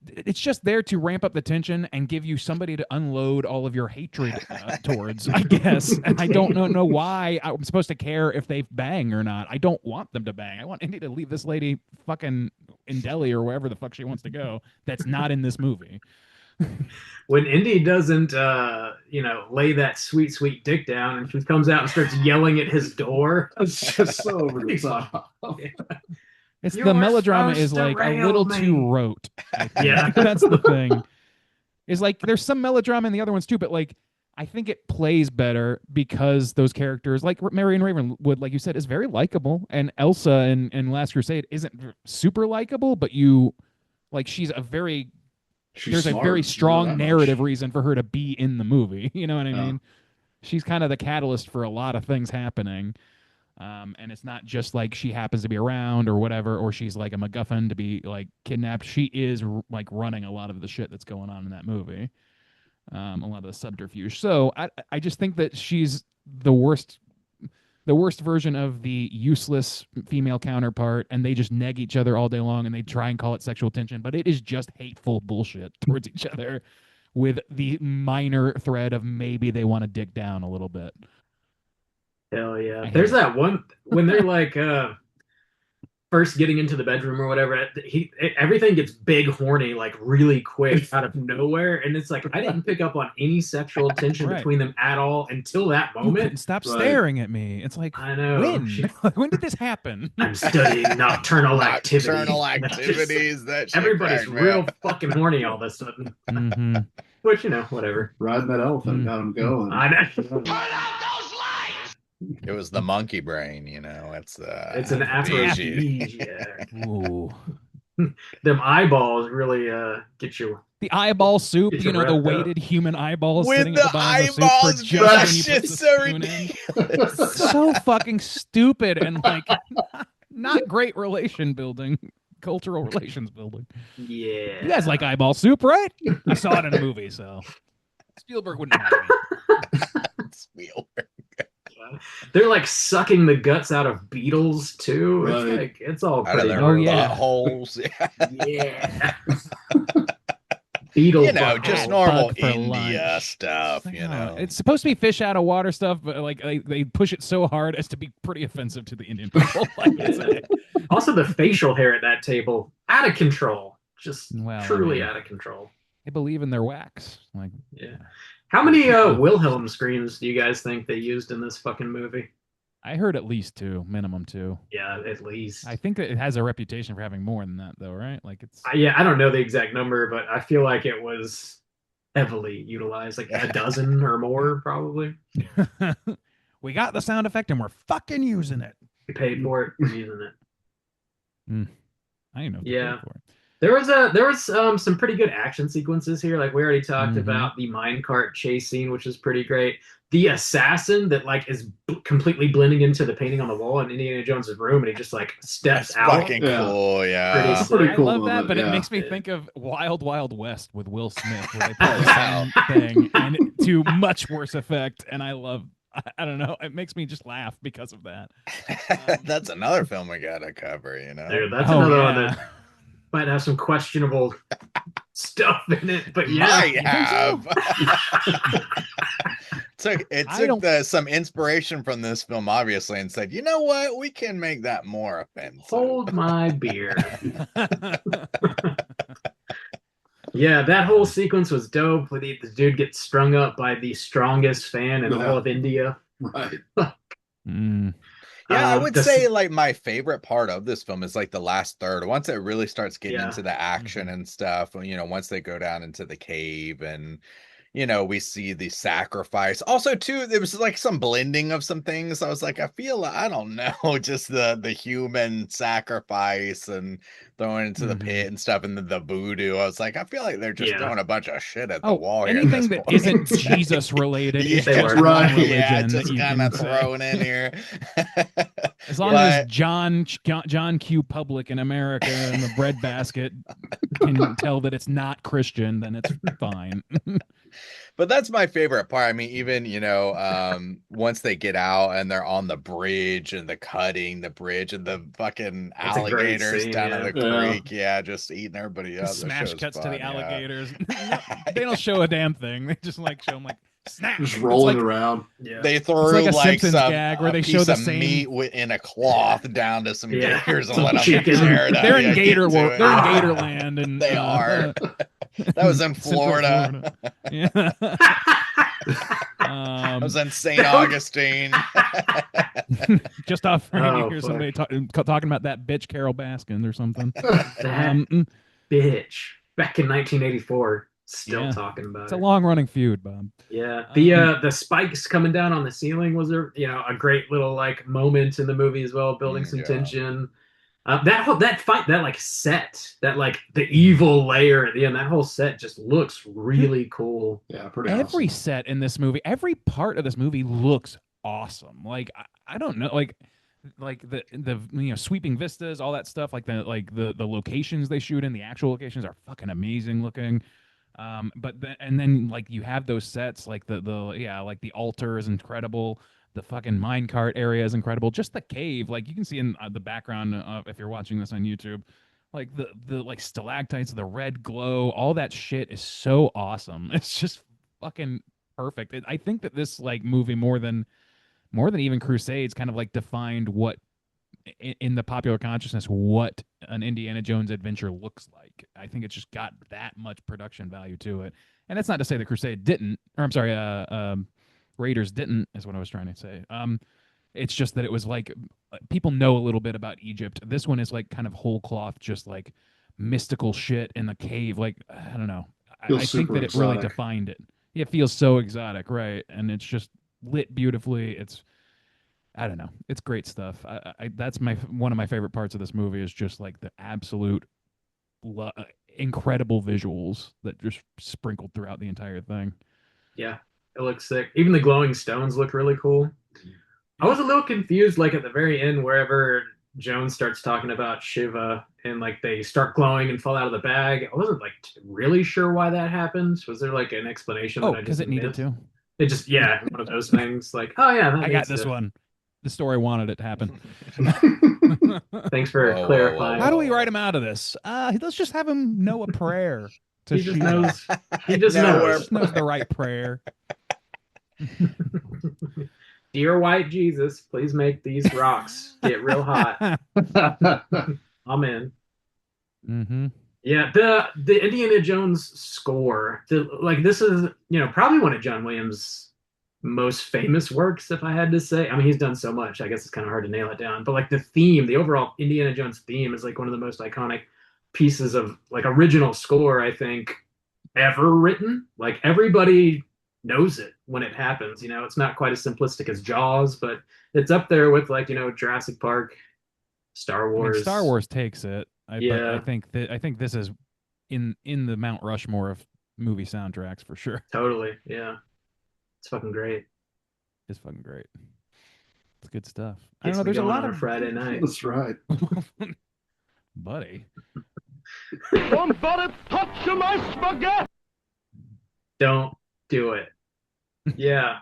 it's just there to ramp up the tension and give you somebody to unload all of your hatred towards, I guess. And I don't know why I'm supposed to care if they bang or not. I don't want them to bang. I want Indy to leave this lady fucking in Delhi or wherever the fuck she wants to go. That's not in this movie. When Indy doesn't, lay that sweet dick down, and she comes out and starts yelling at his door, it's just so over the top. It's the melodrama is like a little too rote. Yeah, that's the thing. Is like there's some melodrama in the other ones too, but like I think it plays better because those characters, like Marion Ravenwood, like you said, is very likable, and Elsa in Last Crusade isn't super likable, but she's a very there's a very strong narrative reason for her to be in the movie. You know what I mean? She's kind of the catalyst for a lot of things happening. And it's not just like she happens to be around or whatever, or she's like a MacGuffin to be like kidnapped. She is like running a lot of the shit that's going on in that movie. A lot of the subterfuge. So I just think that she's the worst version of the useless female counterpart, and they just neg each other all day long, and they try and call it sexual tension, but it is just hateful bullshit towards each other with the minor thread of maybe they want to dig down a little bit. Hell yeah. There's that one when they're like first getting into the bedroom or whatever, everything gets big horny like really quick out of nowhere, and it's like I didn't pick up on any sexual tension between them at all until that moment. Stop staring at me. It's like, I know. When did this happen? I'm studying nocturnal activity. Nocturnal activities. Everybody's real fucking horny all of a sudden. Mm-hmm. Which, whatever. Riding that elephant got him going. I know. Turn out those lights! It was the monkey brain, It's an aphrodisiac. Ooh. them eyeballs really get you. The eyeball soup, Get you you know, the wrapped up. weighted human eyeballs With sitting at the the bottom of the eyeballs, soup dude, for that just when you put shit's the so spoon in. ridiculous. So fucking stupid and like not great relation building, cultural relations building. Yeah. You guys like eyeball soup, right? I saw it in a movie, so Spielberg wouldn't have me. Spielberg. They're like sucking the guts out of beetles too. Right. It's like it's all Out of pretty. their Oh, yeah. buttholes. Yeah. Beetle You know, butthole. just normal Bug for India lunch. stuff, Like, you oh, know. it's supposed to be fish out of water stuff, but like they push it so hard as to be pretty offensive to the Indian people. Like, it's Also, the facial hair at that table out of control. Just Well, I truly mean- out of control. they believe in their wax. Like, Yeah. How many Wilhelm screams do you guys think they used in this fucking movie? I heard at least 2, minimum 2. Yeah, at least. I think that it has a reputation for having more than that, though, right? Like it's Yeah, I don't know the exact number, but I feel like it was heavily utilized, like a dozen or more, probably. we got the sound effect and we're fucking using it. We paid for it, we're using it. I didn't know. If they Yeah. paid for it. There was some pretty good action sequences here. Like we already talked Mhm. about the minecart chase scene, which is pretty great. The assassin that like is completely blending into the painting on the wall in Indiana Jones's room, and he just like steps That's out. fucking Yeah. cool, yeah. Pretty Pretty I cool love that, moment, but it yeah. makes me Yeah. think of Wild Wild West with Will Smith, where they put the Wow. same thing and to much worse effect. And I love, I don't know, it makes me just laugh because of that. That's another film we gotta cover, you know. Dude, that's Oh, another one yeah. that might have some questionable stuff in it, but yeah. Might you think have. It I took don't- some inspiration from this film, obviously, and said, you know what, we can make that more offensive. Hold my beer. Yeah, that whole sequence was dope. With the dude gets strung up by the strongest fan in all of India. Right. Mm. Yeah, I would the- say like my favorite part of this film is like the last third. Once it really starts getting Yeah. into the action and stuff, you know, once they go down into the cave and you know, we see the sacrifice. Also, too, there was like some blending of some things. I was like, I feel, I don't know, just the human sacrifice and throwing into the pit and stuff, and the voodoo. I was like, I feel like they're just throwing a bunch of shit at the wall here. at Anything this that point. isn't Jesus related is Yeah, just right. one religion. Yeah, that just you kind can of say. thrown in here. As long as John Q. Public in America in the breadbasket can tell that it's not Christian, then it's fine. But that's my favorite part. I mean, even, you know, once they get out and they're on the bridge and the cutting the bridge and the fucking That's a great alligators scene, down in yeah. the Yeah. creek. Yeah, just eating everybody up. That Smash show's cuts to fun, the yeah. alligators. They don't show a damn thing. They just like show them like snap. Just It's rolling like- around. Yeah. They throw like a like Simpsons some gag where they a show piece the of same- meat in a cloth down to some Yeah. gators and Some let them chicken. tear it up. They're Yeah, in get Gator to World. it. They're in Gatorland, and They are. That was in Central Florida. Yeah. I was in St. That was- Augustine. Just off you Oh, hear fuck. somebody talking about that bitch Carol Baskin or something. That bitch. Back in 1984. Still Yeah. talking about It's it. a long running feud, Bob. Yeah, Um, the spikes coming down on the ceiling was a a great little like moment in the movie as well, building some Yeah. tension. That fight, that like set, that like the evil layer at the end, that whole set just looks really cool. Yeah, pretty Every awesome. set in this movie, every part of this movie looks awesome. Like I don't know, like the sweeping vistas, all that stuff, like the locations they shoot in, the actual locations are fucking amazing looking. And then like you have those sets like the altar is incredible. The fucking minecart area is incredible. Just the cave, like you can see in the background if you're watching this on YouTube, like the like stalactites, the red glow, all that shit is so awesome. It's just fucking perfect. I think that this like movie more than even Crusades kind of like defined what in the popular consciousness what an Indiana Jones adventure looks like. I think it's just got that much production value to it. And that's not to say that Crusade didn't, or I'm sorry, Raiders didn't, is what I was trying to say. It's just that it was like people know a little bit about Egypt. This one is like kind of whole cloth, just like mystical shit in the cave. Like I don't know. I Feels think super that it really exotic. defined it. It feels so exotic, right? And it's just lit beautifully. I don't know. It's great stuff. That's one of my favorite parts of this movie is just like the absolute incredible visuals that just sprinkled throughout the entire thing. Yeah, it looks sick. Even the glowing stones look really cool. I was a little confused, like at the very end, wherever Jones starts talking about Shiva and like they start glowing and fall out of the bag. I wasn't like really sure why that happened. Was there like an explanation Oh, that I because just it needed missed? to. It just, yeah, one of those things. Like, oh yeah, that I got needs this to- one. The story wanted it to happen. Thanks for Whoa, whoa, clarifying. whoa, How do we write him out of this? Let's just have him know a prayer to He just Shiva. knows. He just No, knows. we're- Just knows the right prayer. Dear white Jesus, please make these rocks get real hot. Amen. Mm-hmm. Yeah, the Indiana Jones score, like this is, probably one of John Williams' most famous works, if I had to say. I mean, he's done so much, I guess it's kind of hard to nail it down. But like the theme, the overall Indiana Jones theme is like one of the most iconic pieces of like original score, I think, ever written. Like everybody knows it when it happens. It's not quite as simplistic as Jaws, but it's up there with like, Jurassic Park, Star Wars. I mean, Star Wars takes it. But Yeah. I think this is in the Mount Rushmore of movie soundtracks for sure. Totally. Yeah. It's fucking great. It's fucking great. It's good stuff. I Gets don't know. me There's a going lot on of a Friday night. That's right. buddy. Somebody touch my spaghetti! Don't do it. Yeah.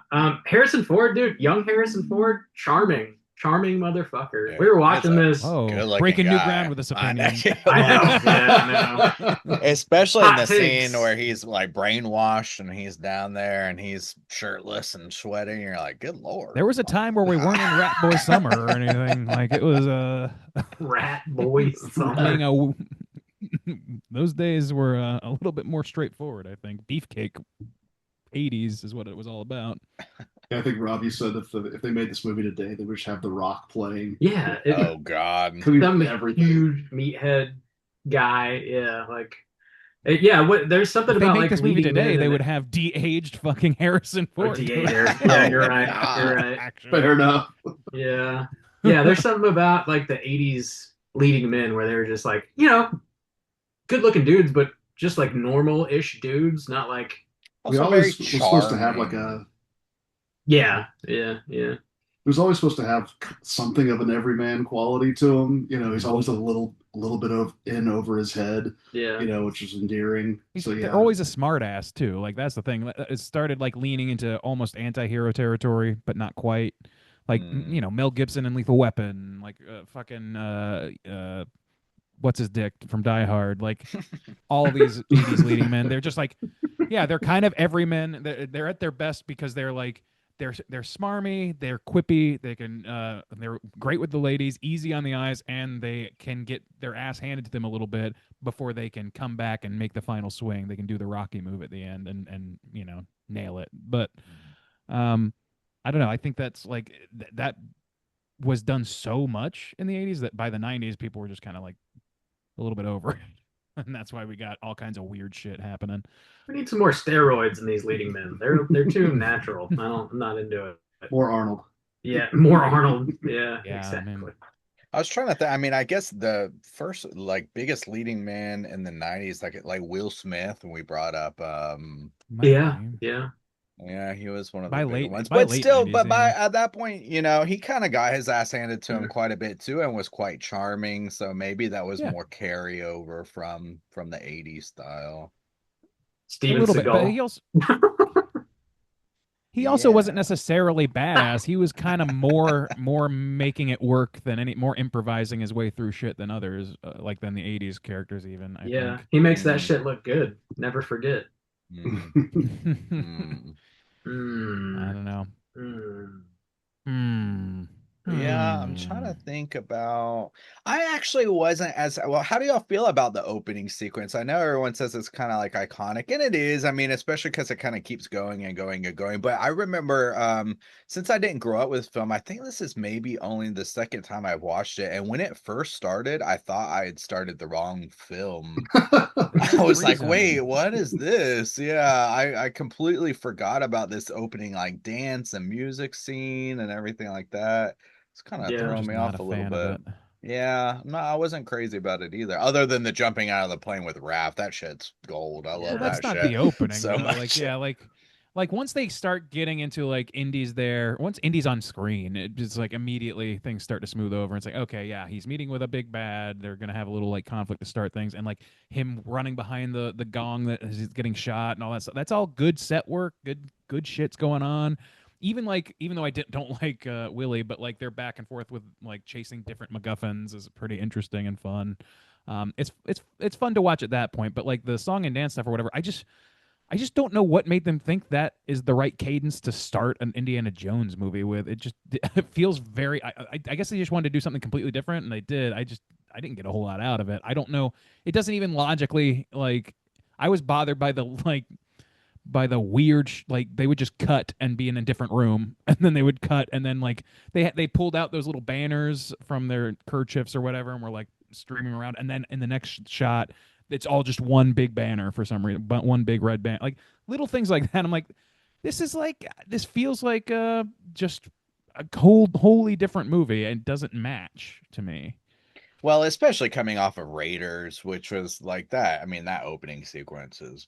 Harrison Ford, dude. Young Harrison Ford, charming motherfucker. Yeah, We were watching that's this. Oh, Good-looking breaking new guy. ground with this I know. opinion. I know. Yeah, I know. Especially in Hot the takes. scene where he's like brainwashed and he's down there and he's shirtless and sweating. You're like, good lord. There was a time where we weren't in Rat Boy Summer or anything. Like it was Rat boy summer. those days were a little bit more straightforward. I think Beefcake 80s is what it was all about. I think Rob, you said if they made this movie today, they would just have The Rock playing. Yeah. Oh god. Could be Some everything. huge meathead guy. Yeah. Like, there's something If they about make like this movie leading today, men they in would it. have de-aged fucking Harrison Or Ford. DA there. Yeah, you're right. God. You're right. Actually. Fair enough. Yeah. Yeah, there's something about like the 80s leading men where they were just like, good looking dudes, but just like normal-ish dudes, not like We Also always very were supposed to have like charming. a. yeah. He was always supposed to have something of an everyman quality to him. He's always a little bit of in over his head. Yeah. Which is endearing. So yeah, They're always a smart ass too. Like that's the thing. It started like leaning into almost anti-hero territory, but not quite. Like Mel Gibson and Lethal Weapon, like what's his dick from Die Hard, like all these 80s leading men. They're just like, yeah, they're kind of everymen. They're at their best because they're like they're smarmy, they're quippy, they're great with the ladies, easy on the eyes, and they can get their ass handed to them a little bit before they can come back and make the final swing. They can do the Rocky move at the end and nail it. But I don't know. I think that's like that was done so much in the 80s that by the 90s people were just kind of like a little bit over it. And that's why we got all kinds of weird shit happening. We need some more steroids in these leading men. They're too natural. I'm not into it. more Arnold. Yeah, more Arnold. Yeah, Yeah, exactly. man. I was trying to think. I mean, I guess the first like biggest leading man in the 90s, like Will Smith, when we brought up Yeah. yeah, he was one of the By bigger late- ones. by But late still, 90s, but by yeah. at that point, he kind of got his ass handed to him quite a bit too, and was quite charming. So maybe that was Yeah. more carryover from the 80s style. Steven a little bit, but Seagal. he also wasn't Yeah. necessarily badass. He was kind of more making it work than more improvising his way through shit than others, like than the 80s characters even. I Yeah, he makes that Mm. shit look good. Never forget. Mm, think. mm. I Mm, don't know. mm. Hmm. Yeah, I'm trying to think about. I actually wasn't as well. How do y'all feel about the opening sequence? I know everyone says it's kind of like iconic, and it is. I mean, especially because it kind of keeps going and going and going. But I remember, since I didn't grow up with film, I think this is maybe only the second time I've watched it. And when it first started, I thought I had started the wrong film. I was like, Reason. wait, what is this? Yeah, I completely forgot about this opening like dance and music scene and everything like that. It's kind of Yeah. throwing Just me not off a a little fan bit. of it. Yeah, no, I wasn't crazy about it either. Other than the jumping out of the plane with Raph, that shit's gold. I Yeah. love Well, that's that not shit the opening so though. much. Like, yeah, like once they start getting into like Indy's there, once Indy's on screen, it just like immediately things start to smooth over. It's like, okay, yeah, he's meeting with a big bad. They're gonna have a little like conflict to start things, and like him running behind the gong that is getting shot and all that stuff. That's all good set work. Good shit's going on. Even though don't like Willie, but like their back and forth with like chasing different MacGuffins is pretty interesting and fun. It's fun to watch at that point, but like the song and dance stuff or whatever, I just don't know what made them think that is the right cadence to start an Indiana Jones movie with. It just it feels very. I guess they just wanted to do something completely different, and they did. I didn't get a whole lot out of it. I don't know. It doesn't even logically like. I was bothered by the weird like they would just cut and be in a different room, and then they would cut, and then like they pulled out those little banners from their kerchiefs or whatever, and were like streaming around, and then in the next shot it's all just one big banner for some reason, but one big red banner, like little things like that. I'm like, this feels like just a wholly different movie and doesn't match to me. Well, especially coming off of Raiders, which was like that. I mean, that opening sequence is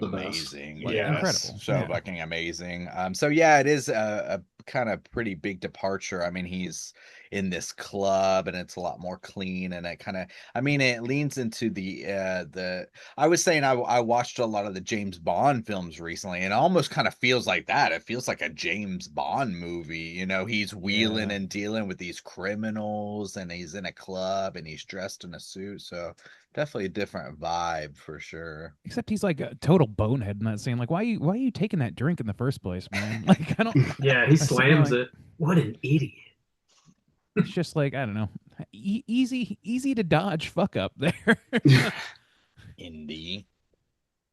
amazing. Yeah. Incredible. So Yeah. fucking amazing. So yeah, it is a kind of pretty big departure. I mean, he's in this club and it's a lot more clean, and it kind of, I mean, it leans into the I was saying I watched a lot of the James Bond films recently, and it almost kind of feels like that. It feels like a James Bond movie. You know, he's wheeling and dealing with these criminals, and he's in a club and he's dressed in a suit. So definitely a different vibe for sure. Except he's like a total bonehead in that scene. Like, why are you taking that drink in the first place, man? Like, I don't. Yeah, he slams like, it. What an idiot. It's just like, I don't know, easy to dodge fuck up there. Indy.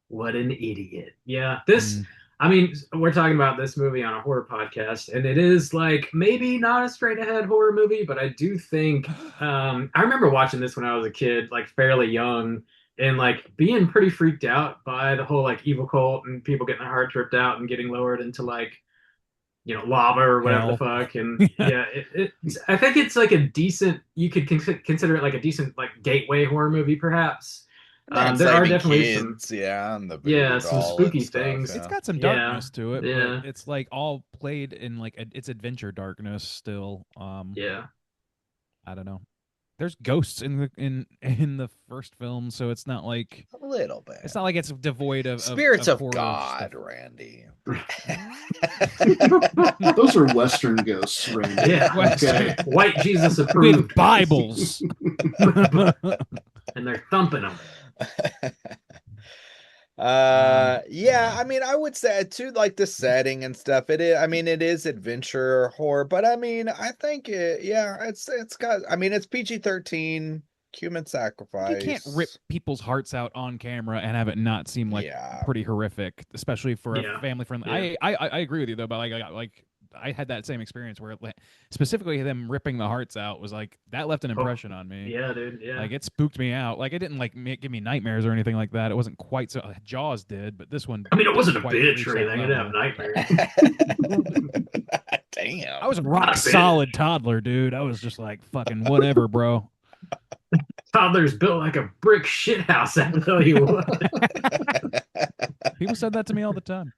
What an idiot. Yeah, this. I mean, we're talking about this movie on a horror podcast, and it is like maybe not a straight ahead horror movie, but I do think I remember watching this when I was a kid, like fairly young, and like being pretty freaked out by the whole like evil cult and people getting their hearts ripped out and getting lowered into like, you know, lava or whatever Hell. the fuck. And yeah, I think it's like a decent, you could consider it like a decent like gateway horror movie perhaps. There are definitely kids, some and the some doll spooky and stuff, things. yeah. It's got some Yeah, darkness to it, yeah. but it's like all played in like it's adventure darkness still. Yeah. I don't know. There's ghosts in the first film, so it's not like a little bit. It's not like it's devoid of spirits of horror God, stuff. Randy. Those are Western ghosts, Randy. Yeah, Okay. White Jesus approved With Bibles. and they're thumping them. Yeah, I mean, I would say too, like the setting and stuff. It is, I mean, it is adventure horror, but I mean, I think it's got. I mean, it's PG-13, human sacrifice. You can't rip people's hearts out on camera and have it not seem like pretty horrific, especially for a family friendly. Yeah. I agree with you though, but like I had that same experience where specifically them ripping the hearts out was like that left an impression on me. Yeah, dude. Yeah. Like it spooked me out. Like it didn't like give me nightmares or anything like that. It wasn't quite so. Jaws did, but this one. I mean, it wasn't a quite bitch reach or that anything. I didn't have level. nightmares. Damn. I was a rock solid toddler, dude. I was just like fucking whatever, bro. Toddler's built like a brick shithouse. I tell you what. People said that to me all the time.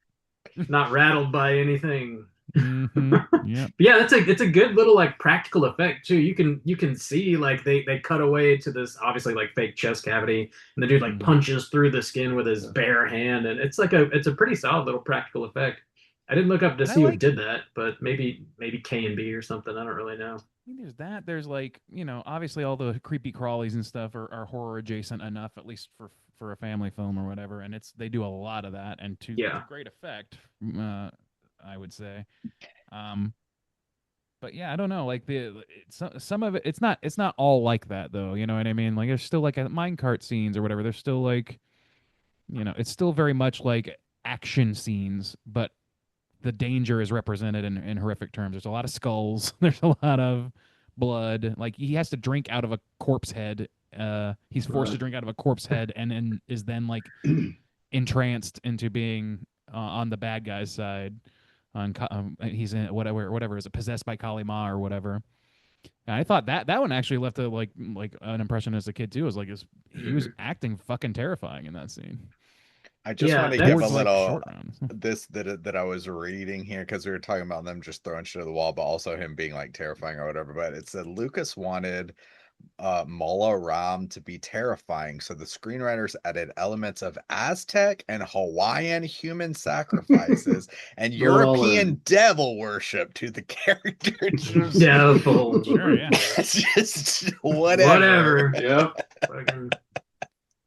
Not rattled by anything. Mm-hmm. Yeah. Yeah, it's a good little like practical effect too. You can see like they cut away to this obviously like fake chest cavity, and the dude like punches through the skin with his bare hand, and it's a pretty solid little practical effect. I didn't look up to see who did that, but maybe K&B or something. I don't really know. I mean, there's that. There's like, you know, obviously all the creepy crawlies and stuff are horror adjacent enough, at least for a family film or whatever. And they do a lot of that, and to great effect, I would say. But yeah, I don't know. Like some of it, it's not all like that though. You know what I mean? Like there's still like minecart scenes or whatever. There's still like, you know, it's still very much like action scenes, but the danger is represented in horrific terms. There's a lot of skulls. There's a lot of blood. Like he has to drink out of a corpse head. He's forced to drink out of a corpse head, and is then like entranced into being on the bad guy's side. He's in whatever is it, possessed by Kali Ma or whatever. I thought that one actually left a like an impression as a kid too. It was like he was acting fucking terrifying in that scene. I just Yeah, want to give a Towards, like, little short rounds. that I was reading here because we were talking about them just throwing shit at the wall, but also him being like terrifying or whatever. But it said Lucas wanted Mola Ram to be terrifying, so the screenwriters added elements of Aztec and Hawaiian human sacrifices and Go all European in. devil worship to the character. Devil. Sure, yeah. It's just whatever. Yep. Fucking-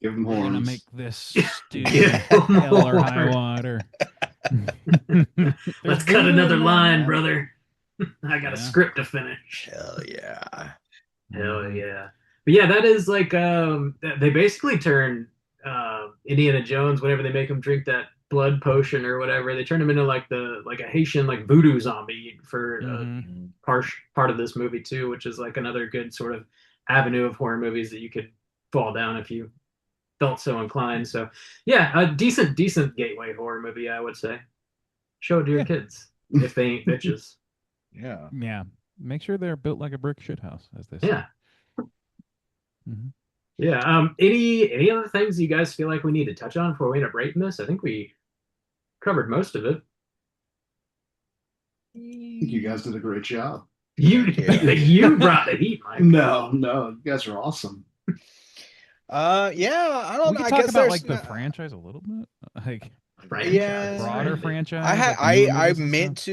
Give him We're gonna horns. make this stew Yeah, hell or high more. water. Let's cut another line, brother. I got a Yeah. script to finish. Hell yeah. Hell yeah. But yeah, that is like they basically turn Indiana Jones whenever they make him drink that blood potion or whatever, they turn him into like a Haitian like voodoo zombie for Mhm. part of this movie too, which is like another good sort of avenue of horror movies that you could fall down if you felt so inclined. So yeah, a decent gateway horror movie, I would say. Show it to your Yeah. kids if they ain't bitches. Yeah. Yeah. Make sure they're built like a brick shithouse, as they say. Yeah. Mhm. Yeah. Any other things you guys feel like we need to touch on before we end up rating this? I think we covered most of it. I think you guys did a great job. You Yeah. you brought the heat, Mike. No, you guys are awesome. Yeah, I don't We know. could I talk guess about there's like the not- franchise a little bit, like Yeah. broader franchise. I like the newer I movies and meant stuff.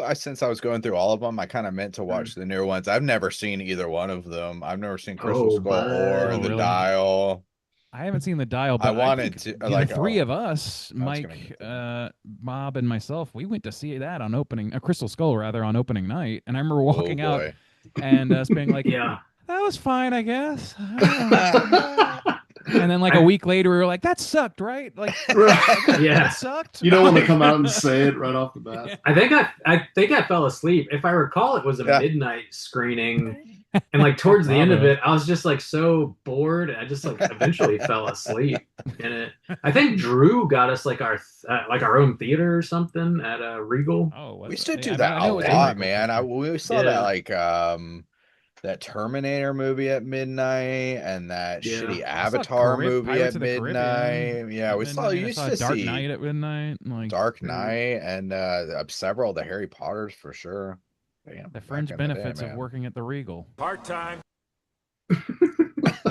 to since I was going through all of them. I kind of meant to watch the newer ones. I've never seen either one of them. I've never seen Crystal Oh, Skull or bud. The Really? Dial. I haven't seen the Dial, but I wanted think to, like, the three oh, of us, I was gonna Mike, get to Bob, and myself, we went to see that on opening, Crystal Skull rather, on opening night, and I remember walking out boy. and us being like, Yeah. that was fine, I guess. And then like a week later, we were like, that sucked, right? Like, Yeah. that sucked. You don't want to come out and say it right off the bat. I think I fell asleep. If I recall, it was a Yeah. midnight screening, and like towards the end of Probably. it, I was just like so bored. I just like eventually fell asleep in it. I think Drew got us like our own theater or something at Regal. Oh, We was used to it? do Yeah, that I know a it was lot, April. man. We saw Yeah. that like that Terminator movie at midnight and that Yeah. shitty I saw Avatar Carib- movie Pirates at of the midnight. Caribbean Yeah, at we saw. midnight. You I used saw to Dark see Knight at midnight. Like Dark Knight and several of the Harry Potters for sure. Damn, the back fringe in the day, benefits of man. working at the Regal. Part-time.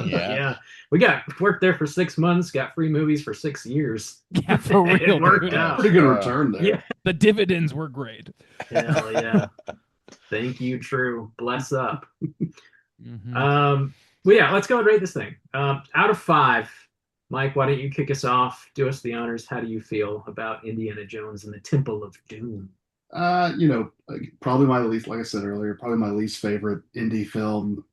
Yeah. We worked there for 6 months, got free movies for 6 years. Yeah, for real. It worked dude. out. Pretty good return there. Yeah. The dividends were great. Hell yeah. Thank you, True. Bless up. Mhm. Well, yeah, let's go and rate this thing. Out of 5, Mike, why don't you kick us off? Do us the honors. How do you feel about Indiana Jones and the Temple of Doom? Probably my least, like I said earlier, probably my least favorite indie film.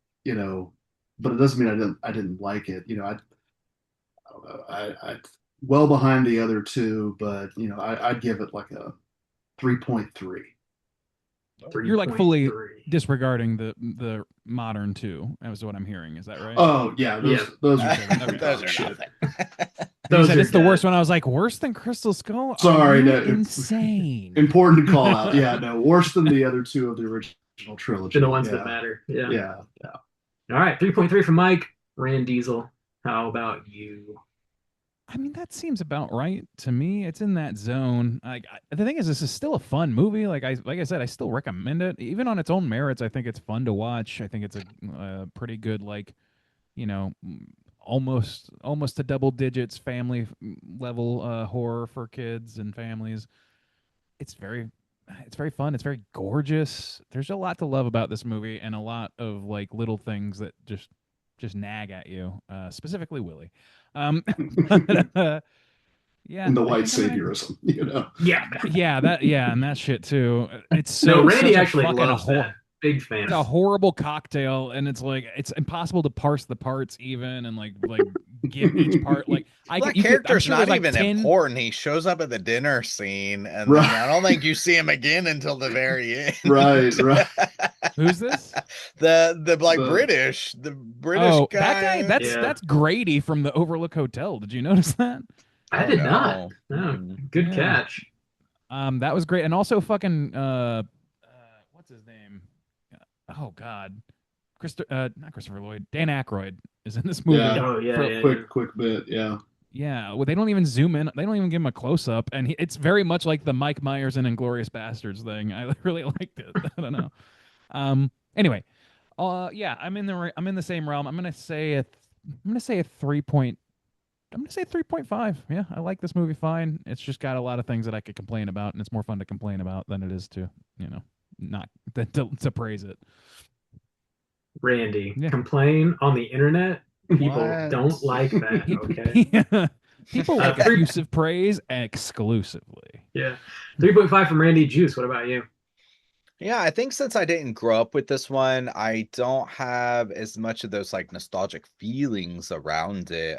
But it doesn't mean I didn't like it. I don't know. I well behind the other two, but I'd give it like a 3.3. You're like fully 3.3. disregarding the modern two. That was what I'm hearing. Is that right? Oh yeah, those Yeah. are Those are shit. nothing. You Those said are it's the good. worst one. I was like, worse than Crystal Skull? Sorry, Are you no, insane. Important to call out. Yeah, no, worse than the other two of the original trilogy. To the ones yeah. that matter. Yeah. Yeah. All right, 3.3 from Mike. Rand Diesel. How about you? I mean, that seems about right to me. It's in that zone. The thing is, this is still a fun movie. Like I said, I still recommend it, even on its own merits. I think it's fun to watch. I think it's a pretty good, almost to double digits family level horror for kids and families. It's very fun. It's very gorgeous. There's a lot to love about this movie, and a lot of like little things that just nag at you. Specifically, Willie. Yeah, And the I white think I'm gonna- saviorism, Yeah. and that shit too. It's No, so Randy such a actually fucking loves that. Big fan. It's a horrible cocktail, and it's like it's impossible to parse the parts even, and like give each part like That I'm character's sure not there's, like, even 10 important. He shows up at the dinner scene, and Right. then I don't think you see him again until the very end. Right. Who's this? the The- British Oh, guy. that guy. Yeah. That's Grady from the Overlook Hotel. Did you notice that? I Oh, did no. not. No, good Yeah. catch. That was great, and also fucking what's his name? Oh God, not Christopher Lloyd, Dan Aykroyd is in this movie. Yeah. Oh yeah, for- yeah, Quick bit, yeah. Yeah, well, they don't even zoom in. They don't even give him a close up, and it's very much like the Mike Myers and Inglorious Bastards thing. I really liked it. I don't know. Anyway, yeah, I'm in the same realm. I'm gonna say a 3 point. I'm gonna say 3.5. Yeah, I like this movie fine. It's just got a lot of things that I could complain about, and it's more fun to complain about than it is to, not to praise it. Randy, Yeah. complain on the internet. People What? don't like that. Okay. Yeah. People like effusive praise exclusively. Yeah. 3.5 from Randy Juice. What about you? Yeah, I think since I didn't grow up with this one, I don't have as much of those like nostalgic feelings around it.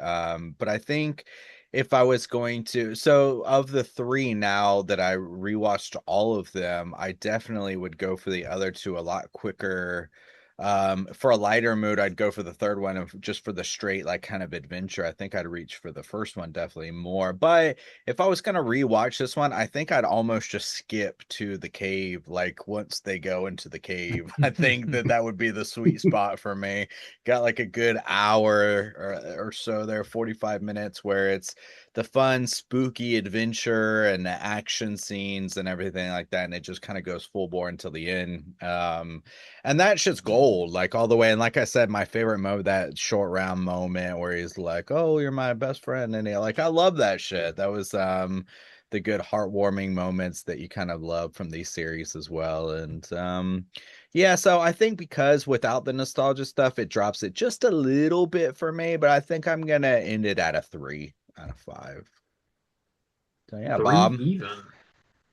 But I think if I was going to, so of the three now that I rewatched all of them, I definitely would go for the other two a lot quicker. For a lighter mood, I'd go for the third one of just for the straight like kind of adventure. I think I'd reach for the first one definitely more. But if I was gonna rewatch this one, I think I'd almost just skip to the cave. Like once they go into the cave, I think that would be the sweet spot for me. Got like a good hour or so there, 45 minutes, where it's the fun, spooky adventure and the action scenes and everything like that, and it just kind of goes full bore until the end. And that shit's gold, like all the way. And like I said, my favorite moment, that short round moment where he's like, "Oh, you're my best friend," and I love that shit. That was the good heartwarming moments that you kind of love from these series as well. And yeah, so I think because without the nostalgia stuff, it drops it just a little bit for me, but I think I'm gonna end it at a 3 out of 5. So yeah, 3 Bob, even.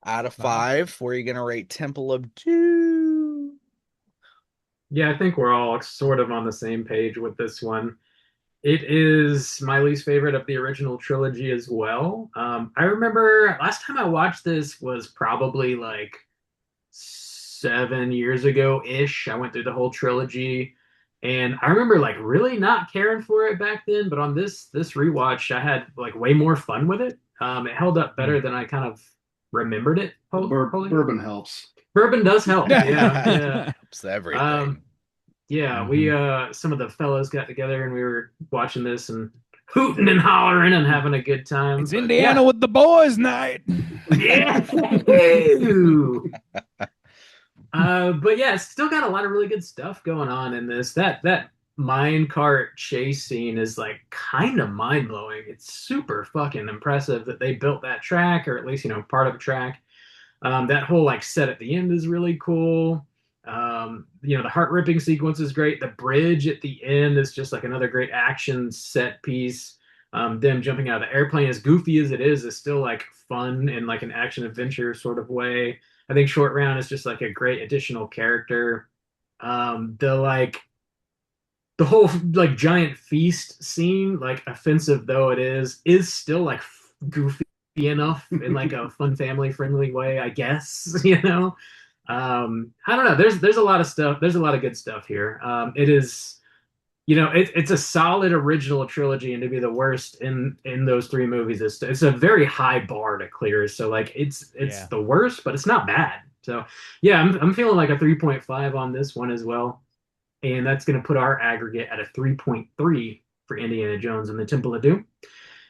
out of 5, where are you gonna rate Temple of Doom? Yeah, I think we're all sort of on the same page with this one. It is my least favorite of the original trilogy as well. I remember last time I watched this was probably like 7 years ago ish. I went through the whole trilogy, and I remember like really not caring for it back then. But on this rewatch, I had like way more fun with it. It held up better than I kind of remembered it. Bourbon helps. Bourbon does help. Yeah, yeah. Helps everything. Yeah, we some of the fellows got together and we were watching this and hooting and hollering and having a good time. It's Indiana with the boys night. Yeah. But yeah, it's still got a lot of really good stuff going on in this. That minecart chase scene is like kind of mind blowing. It's super fucking impressive that they built that track, or at least part of a track. That whole like set at the end is really cool. The heart ripping sequence is great. The bridge at the end is just like another great action set piece. Them jumping out of the airplane, as goofy as it is still like fun in like an action adventure sort of way. I think Short Round is just like a great additional character. The whole like giant feast scene, like offensive though it is still like goofy enough in like a fun family friendly way, I guess. I don't know. There's a lot of stuff. There's a lot of good stuff here. It is, it's a solid original trilogy, and to be the worst in those three movies, it's a very high bar to clear. So like it's the worst, but it's not bad. So yeah, I'm feeling like a 3.5 on this one as well, and that's going to put our aggregate at a 3.3 for Indiana Jones and the Temple of Doom.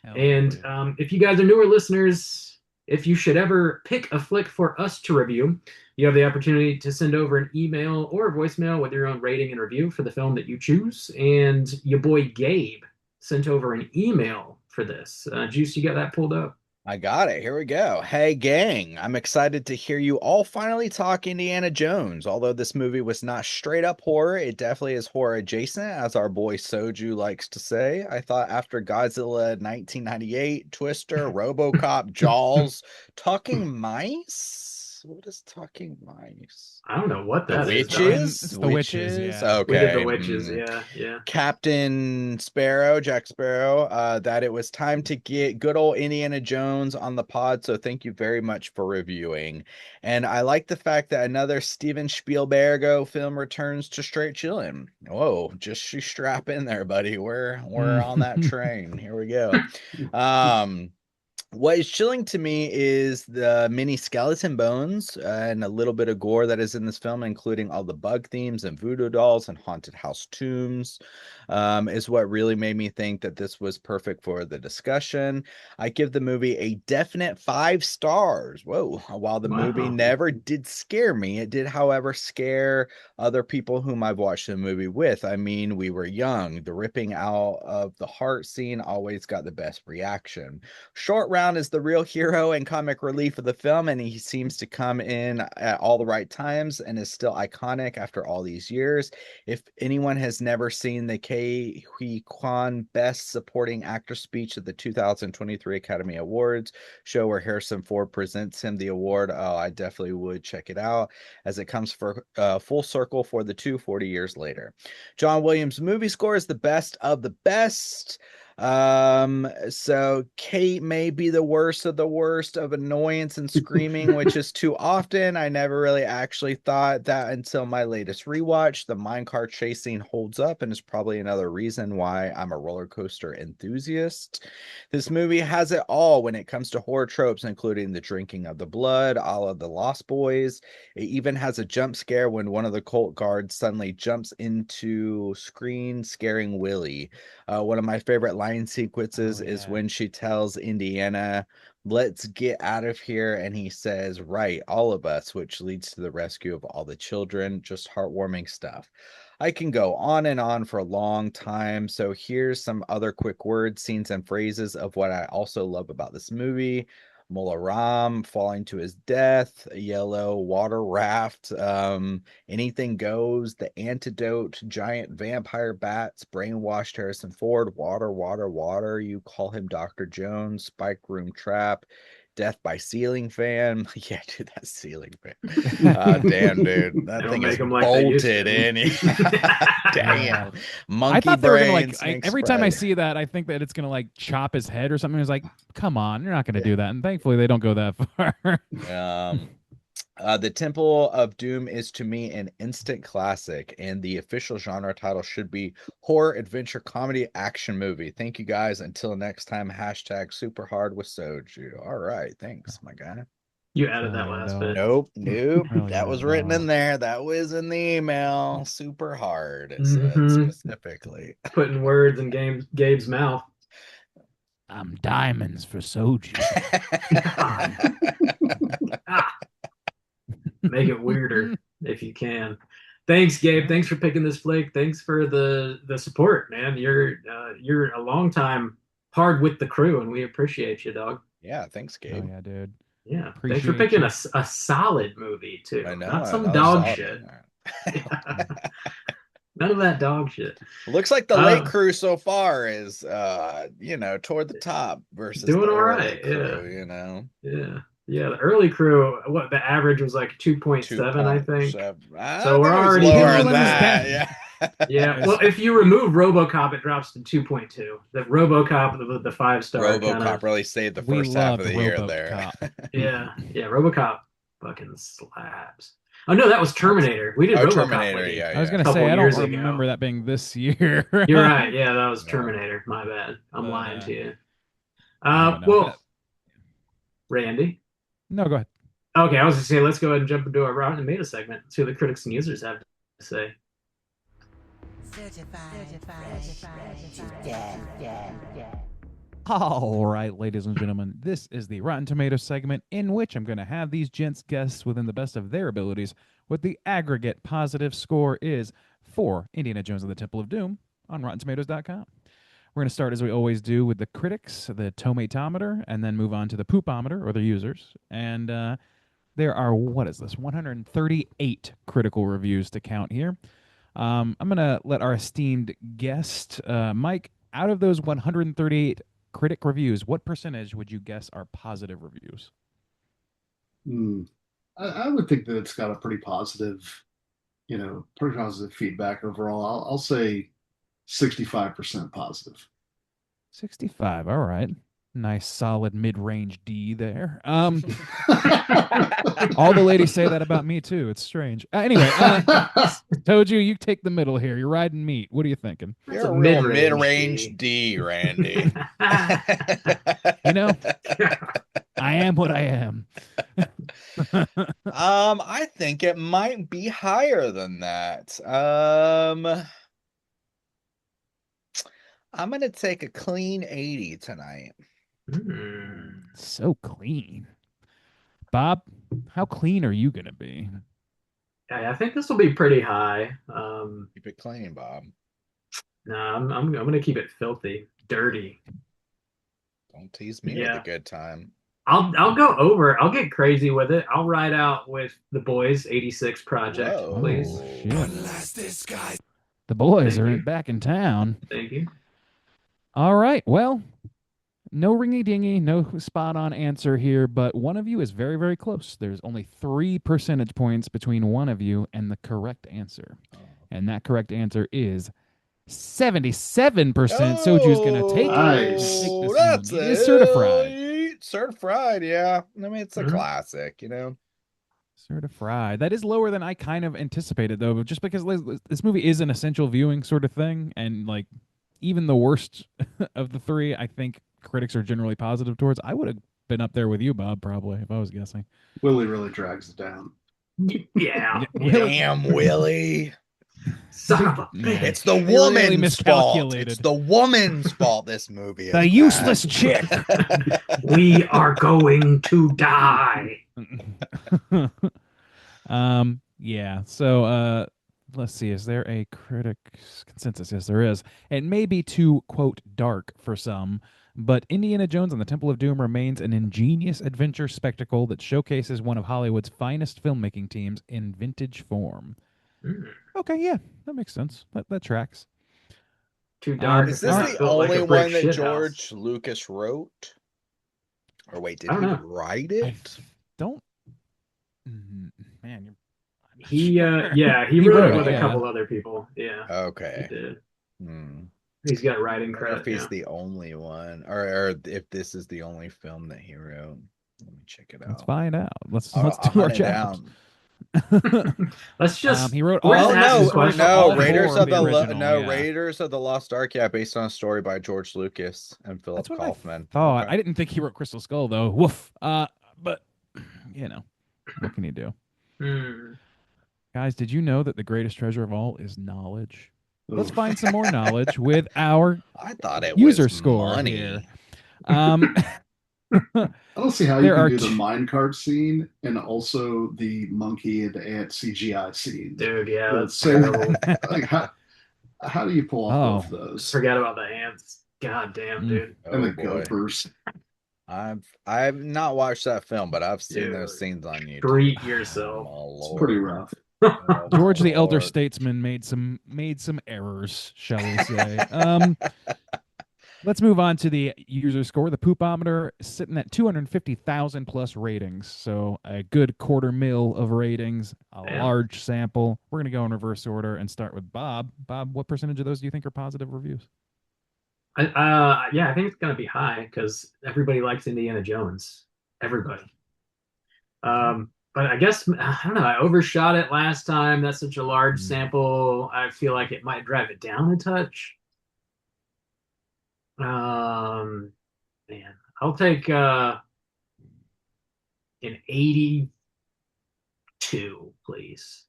And if you guys are newer listeners, if you should ever pick a flick for us to review, you have the opportunity to send over an email or a voicemail with your own rating and review for the film that you choose. And your boy Gabe sent over an email for this. Juice, you got that pulled up? I got it. Here we go. Hey, gang. I'm excited to hear you all finally talk Indiana Jones. Although this movie was not straight up horror, it definitely is horror adjacent, as our boy Soju likes to say. I thought after Godzilla 1998, Twister, RoboCop, Jaws, Talking Mice? What is Talking Mice? I don't know what that is. It's the Witches, yeah. Okay. We did the Witches, yeah. Captain Sparrow, Jack Sparrow, that it was time to get good old Indiana Jones on the pod, so thank you very much for reviewing. And I like the fact that another Steven Spielberg film returns to Straight Chillin'. Whoa, just strap in there, buddy. We're on that train. Here we go. What is chilling to me is the many skeleton bones and a little bit of gore that is in this film, including all the bug themes and voodoo dolls and haunted house tombs, is what really made me think that this was perfect for the discussion. I give the movie a definite 5 stars. Whoa. While the movie Wow. never did scare me, it did, however, scare other people whom I've watched the movie with. I mean, we were young. The ripping out of the heart scene always got the best reaction. Short Round is the real hero and comic relief of the film, and he seems to come in at all the right times and is still iconic after all these years. If anyone has never seen the Ke Huy Quan Best Supporting Actor speech at the 2023 Academy Awards show where Harrison Ford presents him the award, oh, I definitely would check it out, as it comes for full circle for the 40 years later. John Williams' movie score is the best of the best. So Kate may be the worst of annoyance and screaming, which is too often. I never really actually thought that until my latest rewatch. The minecart chasing holds up and is probably another reason why I'm a roller coaster enthusiast. This movie has it all when it comes to horror tropes, including the drinking of the blood, all of the Lost Boys. It even has a jump scare when one of the cult guards suddenly jumps into screen, scaring Willie. One of my favorite line sequences is when she tells Indiana, "Let's get out of here." And he says, "Right, all of us," which leads to the rescue of all the children. Just heartwarming stuff. I can go on and on for a long time. So here's some other quick words, scenes, and phrases of what I also love about this movie. Mullah Ram falling to his death, a yellow water raft, anything goes, the antidote, giant vampire bats, brainwashed Harrison Ford, water, water, water, you call him Dr. Jones, spike room trap, death by ceiling fan. Yeah, dude, that ceiling fan. Damn, dude, that thing is bolted in. Damn. Monkey I thought they were gonna brains, every time I see that, I think that it's gonna like chop his head or something. It's like, come on, you're not gonna do that. And thankfully, they don't go that far. The Temple of Doom is to me an instant classic, and the official genre title should be horror, adventure, comedy, action movie. Thank you guys. Until next time, hashtag super hard with Soju. All right. Thanks, my guy. You added that last bit. Nope. That was written in there. That was in the email. Super hard. It said specifically. Putting words in Gabe's mouth. I'm diamonds for Soju. Make it weirder if you can. Thanks, Gabe. Thanks for picking this flick. Thanks for the support, man. You're a long time hard with the crew, and we appreciate you, dog. Yeah, thanks, Gabe. Oh, yeah, dude. Yeah, Appreciate thanks for picking a solid movie too. I know, not some dog shit. None of that dog shit. Looks like the late crew so far is toward the top versus doing the all early right. crew, Yeah, the early crew, what the average was like 2.7, I think. So we're already lower than that. Yeah. Yeah, well, if you remove RoboCop, it drops to 2.2. The RoboCop, the 5-star. RoboCop really saved the first half of the year there. yeah, RoboCop fucking slaps. Oh no, that was Terminator. We did RoboCop. Terminator, yeah. I was gonna say I don't remember that being this year. You're right. Yeah, that was Terminator. My bad. I'm lying to you. Well, Randy. No, go ahead. Okay, I was gonna say let's go ahead and jump into our Rotten Tomato segment. See what the critics and users have to say. All right, ladies and gentlemen, this is the Rotten Tomatoes segment in which I'm going to have these gents guess within the best of their abilities what the aggregate positive score is for Indiana Jones and the Temple of Doom on RottenTomatoes.com. We're going to start, as we always do, with the critics, the tomatometer, and then move on to the poopometer, or the users. And there are, 138 critical reviews to count here. I'm going to let our esteemed guest, Mike, out of those 138 critic reviews, what percentage would you guess are positive reviews? I would think that it's got a pretty positive feedback overall. I'll say 65% positive. 65, all right. Nice solid mid-range D there. All the ladies say that about me too. It's strange. Anyway, Toju, you take the middle here. You're riding meat. What are you thinking? You're a real mid-range D, Randy. You know, I am what I am. I think it might be higher than that. I'm gonna take a clean 80 tonight. So clean. Bob, how clean are you gonna be? I think this will be pretty high. Keep it clean, Bob. No, I'm gonna keep it filthy, dirty. Don't tease me with a good time. I'll go over. I'll get crazy with it. I'll ride out with the boys. 86 Project, please. The boys are back in town. Thank you. All right. Well, no ringy dingy, no spot on answer here, but one of you is very, very close. There's only 3 percentage points between one of you and the correct answer. And that correct answer is 77%. Soju's going to take it. That's it. Certified. Certified, yeah. I mean, it's a classic, you know. Certified. That is lower than I kind of anticipated, though, just because this movie is an essential viewing sort of thing, and like even the worst of the 3, I think critics are generally positive towards. I would have been up there with you, Bob, probably, if I was guessing. Willie really drags it down. Yeah. Damn, Willie. Son of a bitch. It's the woman's fault. It's the woman's fault this movie is the useless chick. We are going to die. Yeah. So let's see. Is there a critic's consensus? Yes, there is. It may be too, quote, dark for some, but Indiana Jones and the Temple of Doom remains an ingenious adventure spectacle that showcases one of Hollywood's finest filmmaking teams in vintage form. Okay, yeah, that makes sense. That tracks. Too dark. Is this the only one that George Lucas wrote? Or wait, did he write it? Man, he wrote it with a couple other people. Yeah. Okay. He did. He's got writing credit. If he's the only one, or if this is the only film that he wrote. Let me check it out. Let's find out. Let's do our jobs. Let's just. He wrote. Raiders of the Lost Ark. Yeah, based on a story by George Lucas and Philip Kaufman. I didn't think he wrote Crystal Skull though. Woof. But you know, what can you do? Guys, did you know that the greatest treasure of all is knowledge? Let's find some more knowledge with our user score here. I don't see how you can do the minecart scene and also the monkey and ant CGI scene. Dude, yeah, that's terrible. Like, how do you pull off both those? Forget about the ants. God damn, dude. And the gophers. I've not watched that film, but I've seen those scenes on YouTube. Treat yourself. It's pretty rough. George the Elder Statesman made some errors, shall we say. Let's move on to the user score. The Poopometer is sitting at 250,000 plus ratings. So a good 250,000 of ratings, large sample. We're going to go in reverse order and start with Bob. Bob, what percentage of those do you think are positive reviews? I think it's going to be high because everybody likes Indiana Jones. Everybody. But I guess, I don't know, I overshot it last time. That's such a large sample. I feel like it might drive it down a touch. Man, I'll take an 82, please.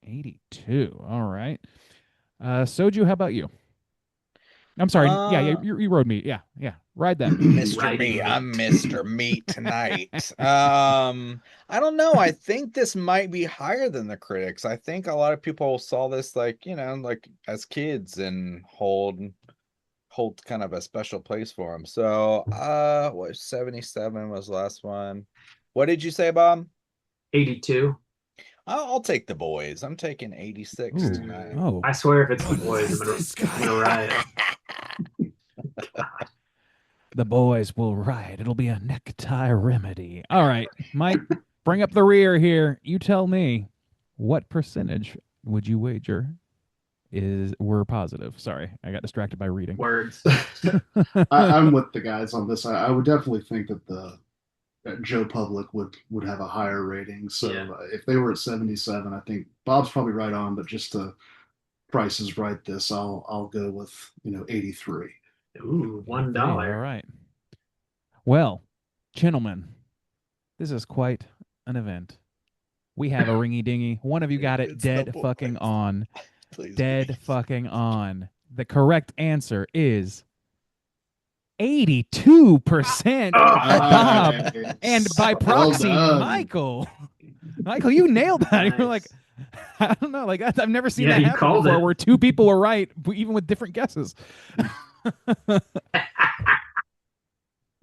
82. All right. Soju, how about you? I'm sorry. You rode meat. Yeah. Ride that. Mr. Meat. I'm Mr. Meat tonight. I don't know. I think this might be higher than the critics. I think a lot of people saw this like as kids and hold kind of a special place for them. So, 77 was the last one. What did you say, Bob? 82. I'll take the boys. I'm taking 86 tonight. Oh, I swear if it's the boys, I'm gonna ride. The boys will ride. It'll be a necktie remedy. All right, Mike, bring up the rear here. You tell me, what percentage would you wager were positive. Sorry, I got distracted by reading. Words. I'm with the guys on this. I would definitely think that Joe Public would have a higher rating. So Yeah. If they were at 77, I think Bob's probably right on. But just to Price is Right this, I'll go with 83. Ooh, $1. All right. Well, gentlemen, this is quite an event. We have a ringy dingy. One of you got it It's dead double fucking points. on. Please, Dead please. fucking on. The correct answer is 82%. Bob. Nice. And by Well proxy, done. Michael. Michael, you nailed that. You were like, Nice. I don't know. Like I've never seen Yeah, that you happen called before, it. where two people were right, even with different guesses.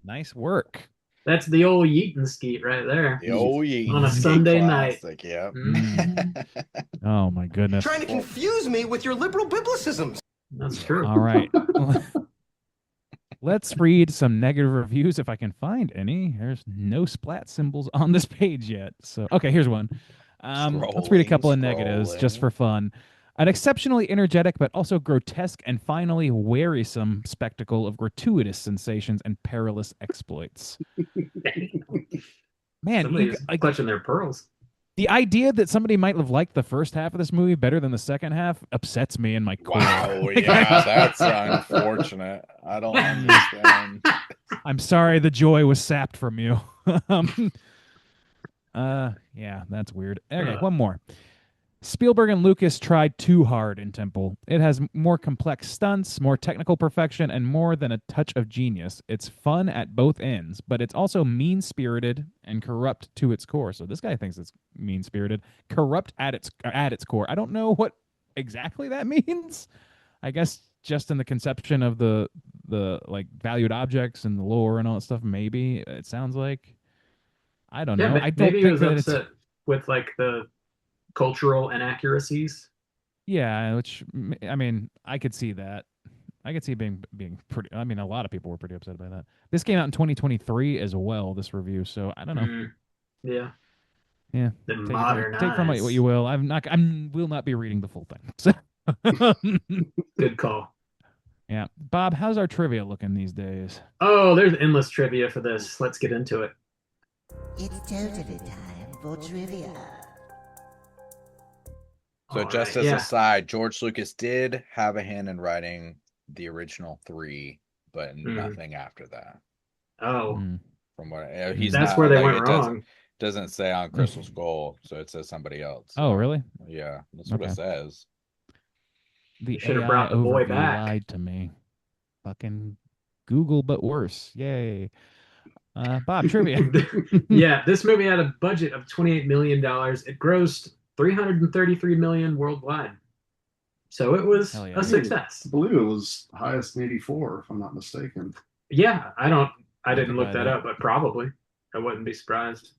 Nice work. That's the old Yeaton skeet right there. The old On a Yeats Sunday night. classic, yep. Mhm. Oh my goodness. Trying to confuse me with your liberal biblicisms. That's true. All right. Let's read some negative reviews if I can find any. There's no splat symbols on this page yet. So, okay, here's one. Let's read a couple of negatives just Scrolling. for fun. An exceptionally energetic but also grotesque and finally wearisome spectacle of gratuitous sensations and perilous exploits. Man, Somebody's clutching their pearls. the idea that somebody might have liked the first half of this movie better than the second half upsets me in my core. Wow, yeah, that's unfortunate. I don't understand. I'm sorry the joy was sapped from you. Yeah, that's weird. Okay, one more. Spielberg and Lucas tried too hard in Temple. It has more complex stunts, more technical perfection, and more than a touch of genius. It's fun at both ends, but it's also mean-spirited and corrupt to its core. So this guy thinks it's mean-spirited, corrupt at its core. I don't know what exactly that means. I guess just in the conception of the like valued objects and the lore and all that stuff. Maybe it sounds like. I don't know. But I don't maybe he think was that it's. upset with like the cultural inaccuracies. Yeah, which I mean, I could see that. I could see being pretty. I mean, a lot of people were pretty upset by that. This came out in 2023 as well. This review, so I don't know. Yeah. Yeah, The take from it what you will. I will not be reading the full thing. So. Good call. Yeah, Bob, how's our trivia looking these days? Oh, there's endless trivia for this. Let's get into it. It's totally time for trivia. So All just right, as yeah. a side, George Lucas did have a hand in writing the original 3, but nothing after that. Oh, From what he's that's not, where they like, went it wrong. Doesn't say on Crystal Skull, so it says somebody else. Oh, really? Yeah, that's what Okay. it says. The should have AI brought the boy overview back. lied to me. Fucking Google, but worse. Yay. Bob, trivia. Yeah, this movie had a budget of $28 million. It grossed $333 million worldwide. So it was Hell yeah. a success. I believe it was highest in 84, if I'm not mistaken. Yeah, I didn't could look buy that that. up, but probably. I wouldn't be surprised.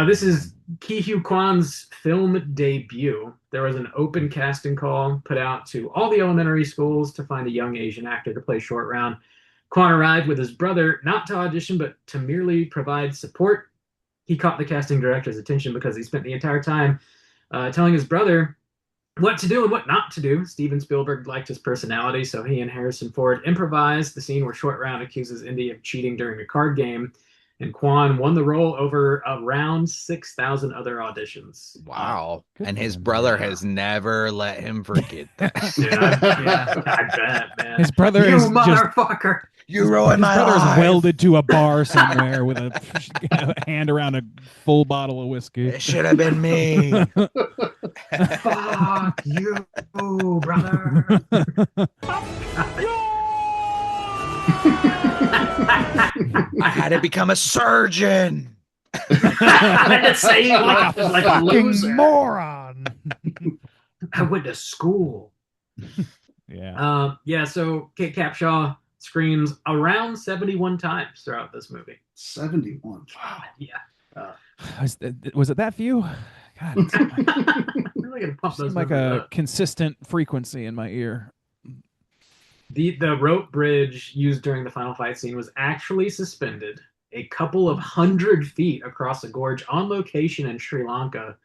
This is Ke Huy Quan's film debut. There was an open casting call put out to all the elementary schools to find a young Asian actor to play Short Round. Quan arrived with his brother, not to audition, but to merely provide support. He caught the casting director's attention because he spent the entire time telling his brother what to do and what not to do. Steven Spielberg liked his personality, so he and Harrison Ford improvised the scene where Short Round accuses Indy of cheating during a card game, and Quan won the role over around 6,000 other auditions. Wow. Good And for his him. brother has never let him forget that. I bet, man. His brother you is just motherfucker. You ruined my brother's life. welded to a bar somewhere with a hand around a full bottle of whiskey. It should have been me. Fuck you, brother. I had to become a surgeon. I had to say it like a Fucking loser. moron. I went to school. Yeah. So Kate Capshaw screams around 71 times throughout this movie. 71. Yeah. Was it that few? God, it I'm really gonna pump those seemed like numbers a up. consistent frequency in my ear. The rope bridge used during the final fight scene was actually suspended a couple of 100 feet across a gorge on location in Sri Lanka.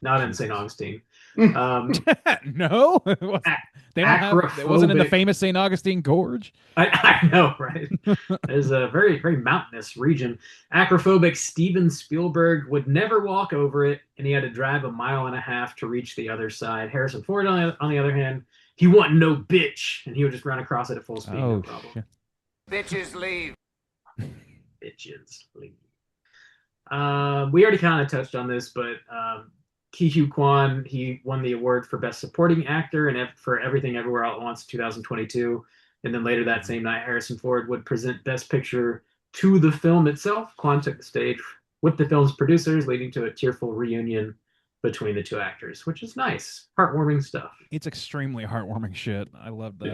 not in St. Augustine. No, they don't have. It wasn't in the famous St. Augustine Gorge. I know, right? There's a very, very mountainous region. Acrophobic Steven Spielberg would never walk over it, and he had to drive 1.5 miles to reach the other side. Harrison Ford, on the other hand, he wasn't no bitch, and he would just run across it at full speed. No problem. Shit. Bitches leave. Bitches leave. We already kind of touched on this, but Ke Huy Quan, he won the award for Best Supporting Actor and for Everything Everywhere All at Once 2022. And then later that same night, Harrison Ford would present Best Picture to the film itself. Quan took the stage with the film's producers, leading to a tearful reunion between the two actors, which is nice. Heartwarming stuff. It's extremely heartwarming shit. I love that.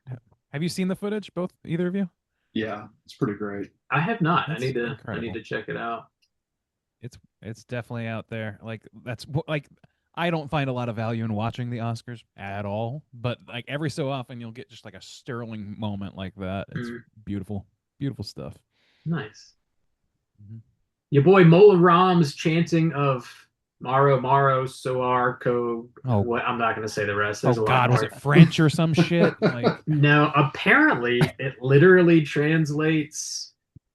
Yeah. Have you seen the footage, either of you? Yeah, it's pretty great. I have not. That's I need incredible. to check it out. It's definitely out there. Like that's like I don't find a lot of value in watching the Oscars at all, but like every so often you'll get just like a sterling moment like that. It's beautiful, beautiful stuff. Nice. Your boy Mola Ram's chanting of Maro Maro Soar Co. What I'm not going to say the rest. There's a lot God, more. was it French or some shit? Like No, apparently it literally translates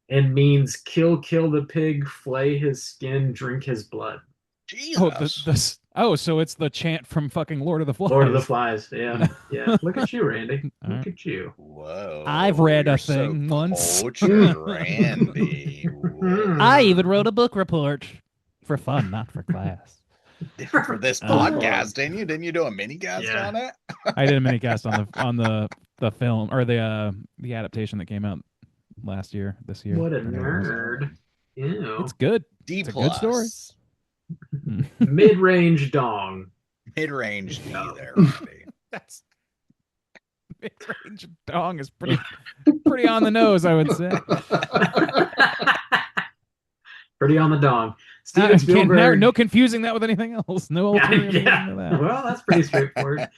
and means kill the pig, flay his skin, drink his blood. Jesus. So it's the chant from fucking Lord of the Flies. Lord of the Flies. Yeah. Yeah. Look at you, Randy. Look at you. Whoa. I've read a you're thing so once. cultured, Randy. Whoa. I even wrote a book report for fun, not for class. For this podcast, didn't you do a mini cast on it? I did a mini cast on the film or the adaptation that came out this year. What a nerd. Ew. It's good. D+. It's a good story. Mid-range dong. Mid-range D there, Randy. That's mid-range dong is pretty on the nose, I would say. Pretty on the dong. Steven Spielberg. No confusing that with anything else. No alternative to that. Well, that's pretty straightforward.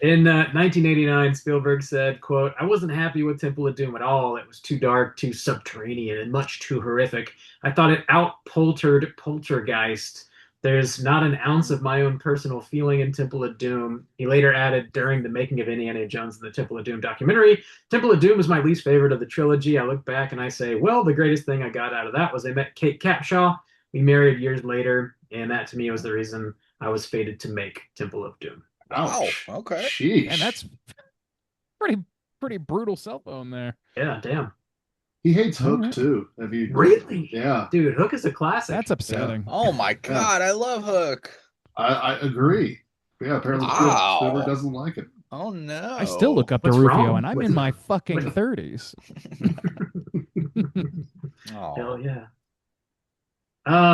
In 1989, Spielberg said, quote, "I wasn't happy with Temple of Doom at all. It was too dark, too subterranean, and much too horrific. I thought it out-poltered Poltergeist. There's not an ounce of my own personal feeling in Temple of Doom." He later added during the making of Indiana Jones and the Temple of Doom documentary, "Temple of Doom is my least favorite of the trilogy. I look back and I say, well, the greatest thing I got out of that was I met Kate Capshaw. We married years later, and that to me was the reason I was fated to make Temple of Doom." Ouch. Oh, okay. Sheesh. And that's pretty brutal cell phone there. Yeah, damn. He hates Hook too. Have you Really? Yeah. Dude, Hook is a classic. That's upsetting. Oh my God, I love Hook. I agree. Yeah, apparently Wow. Spielberg doesn't like it. Oh no. I still look up to What's Rufio, wrong and I'm with in it? my fucking 30s. Oh. Hell yeah.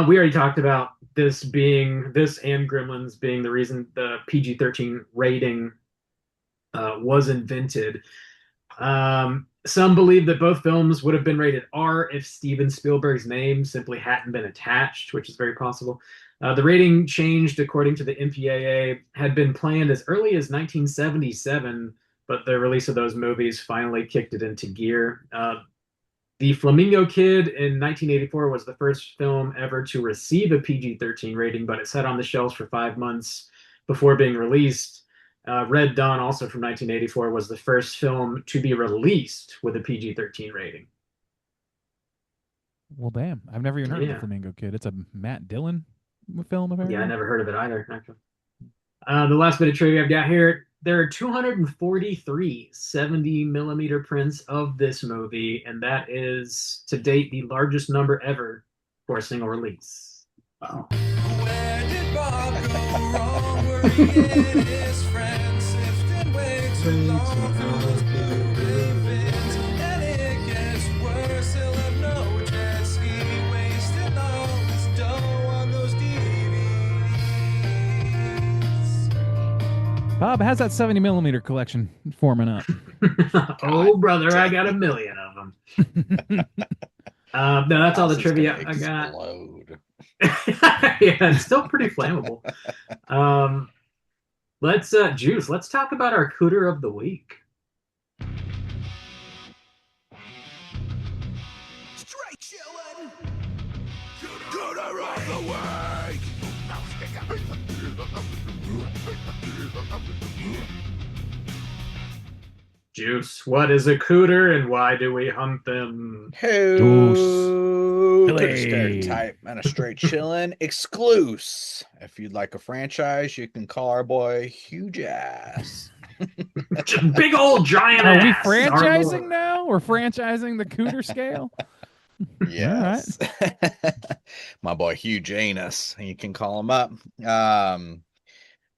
We already talked about this and Gremlins being the reason the PG-13 rating was invented. Some believe that both films would have been rated R if Steven Spielberg's name simply hadn't been attached, which is very possible. The rating changed according to the MPAA had been planned as early as 1977, but the release of those movies finally kicked it into gear. The Flamingo Kid in 1984 was the first film ever to receive a PG-13 rating, but it sat on the shelves for 5 months before being released. Red Dawn, also from 1984, was the first film to be released with a PG-13 rating. Well, damn. I've never even heard of Yeah. The Flamingo Kid. It's a Matt Dillon film, apparently. Yeah, I never heard of it either. Actually. The last bit of trivia I've got here, there are 243 70-millimeter prints of this movie, and that is, to date, the largest number ever for a single release. Wow. Where did Bob go wrong? Were he and his friends sifting way too long for those blue ribbons? And it gets worse, he'll have no jet ski, wasting all his dough on those DVDs. Bob, how's that 70-millimeter collection forming up? Oh, brother, I got a million of them. No, that's all the trivia I got. Explode. Yeah, it's still pretty flammable. Let's talk about our cooter of the week. Straight chillin'. Cooter of the week. Juice, what is a cooter and why do we hunt them? Who could a Chili. stereotype and a straight chillin' exclusive. If you'd like a franchise, you can call our boy Huge Ass. Just big old giant Are we ass. Our franchising Lord. now? We're franchising the cooter scale? Yes. My boy Huge Anus. You can call him up.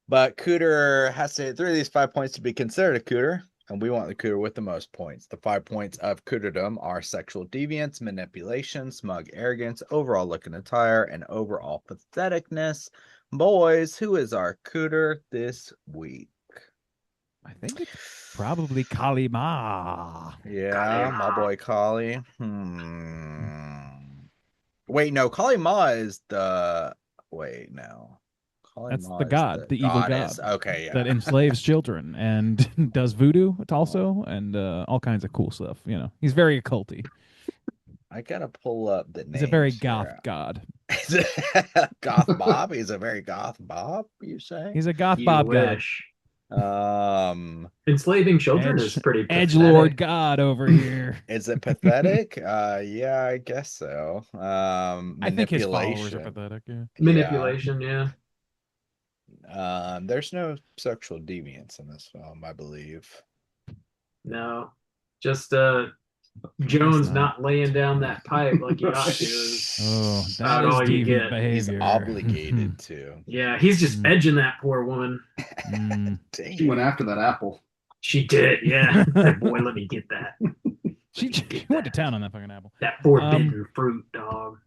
But cooter has to hit 3 of these 5 points to be considered a cooter. And we want the cooter with the most points. The 5 points of cooterdom are sexual deviance, manipulation, smug arrogance, overall look and attire, and overall patheticness. Boys, who is our cooter this week? I think it's probably Kalima. Yeah, my boy Kali. Wait, no, Kali Ma is the... Wait, no. Kali That's Ma the is god, the evil goddess. god. Okay, yeah. That enslaves children and does voodoo also and all kinds of cool stuff. You know, he's very occulty. I gotta pull up the name. He's a very goth god. Goth Bob? He's a very goth Bob, you say? He's a goth You Bob god. wish. Enslaving children is pretty edgelord god over here. Is it pathetic? Yeah, I guess so. I think his followers are pathetic. Yeah. Manipulation, yeah. There's no sexual deviance in this film, I believe. No, just Jones not laying down that pipe like he ought to. Oh, That's that all is you deviant get. behavior. He's obligated to. Yeah, he's just edging that poor woman. She went after that apple. She did, yeah. Boy, let me get that. She went to town on that fucking apple. That forbidden fruit, dog.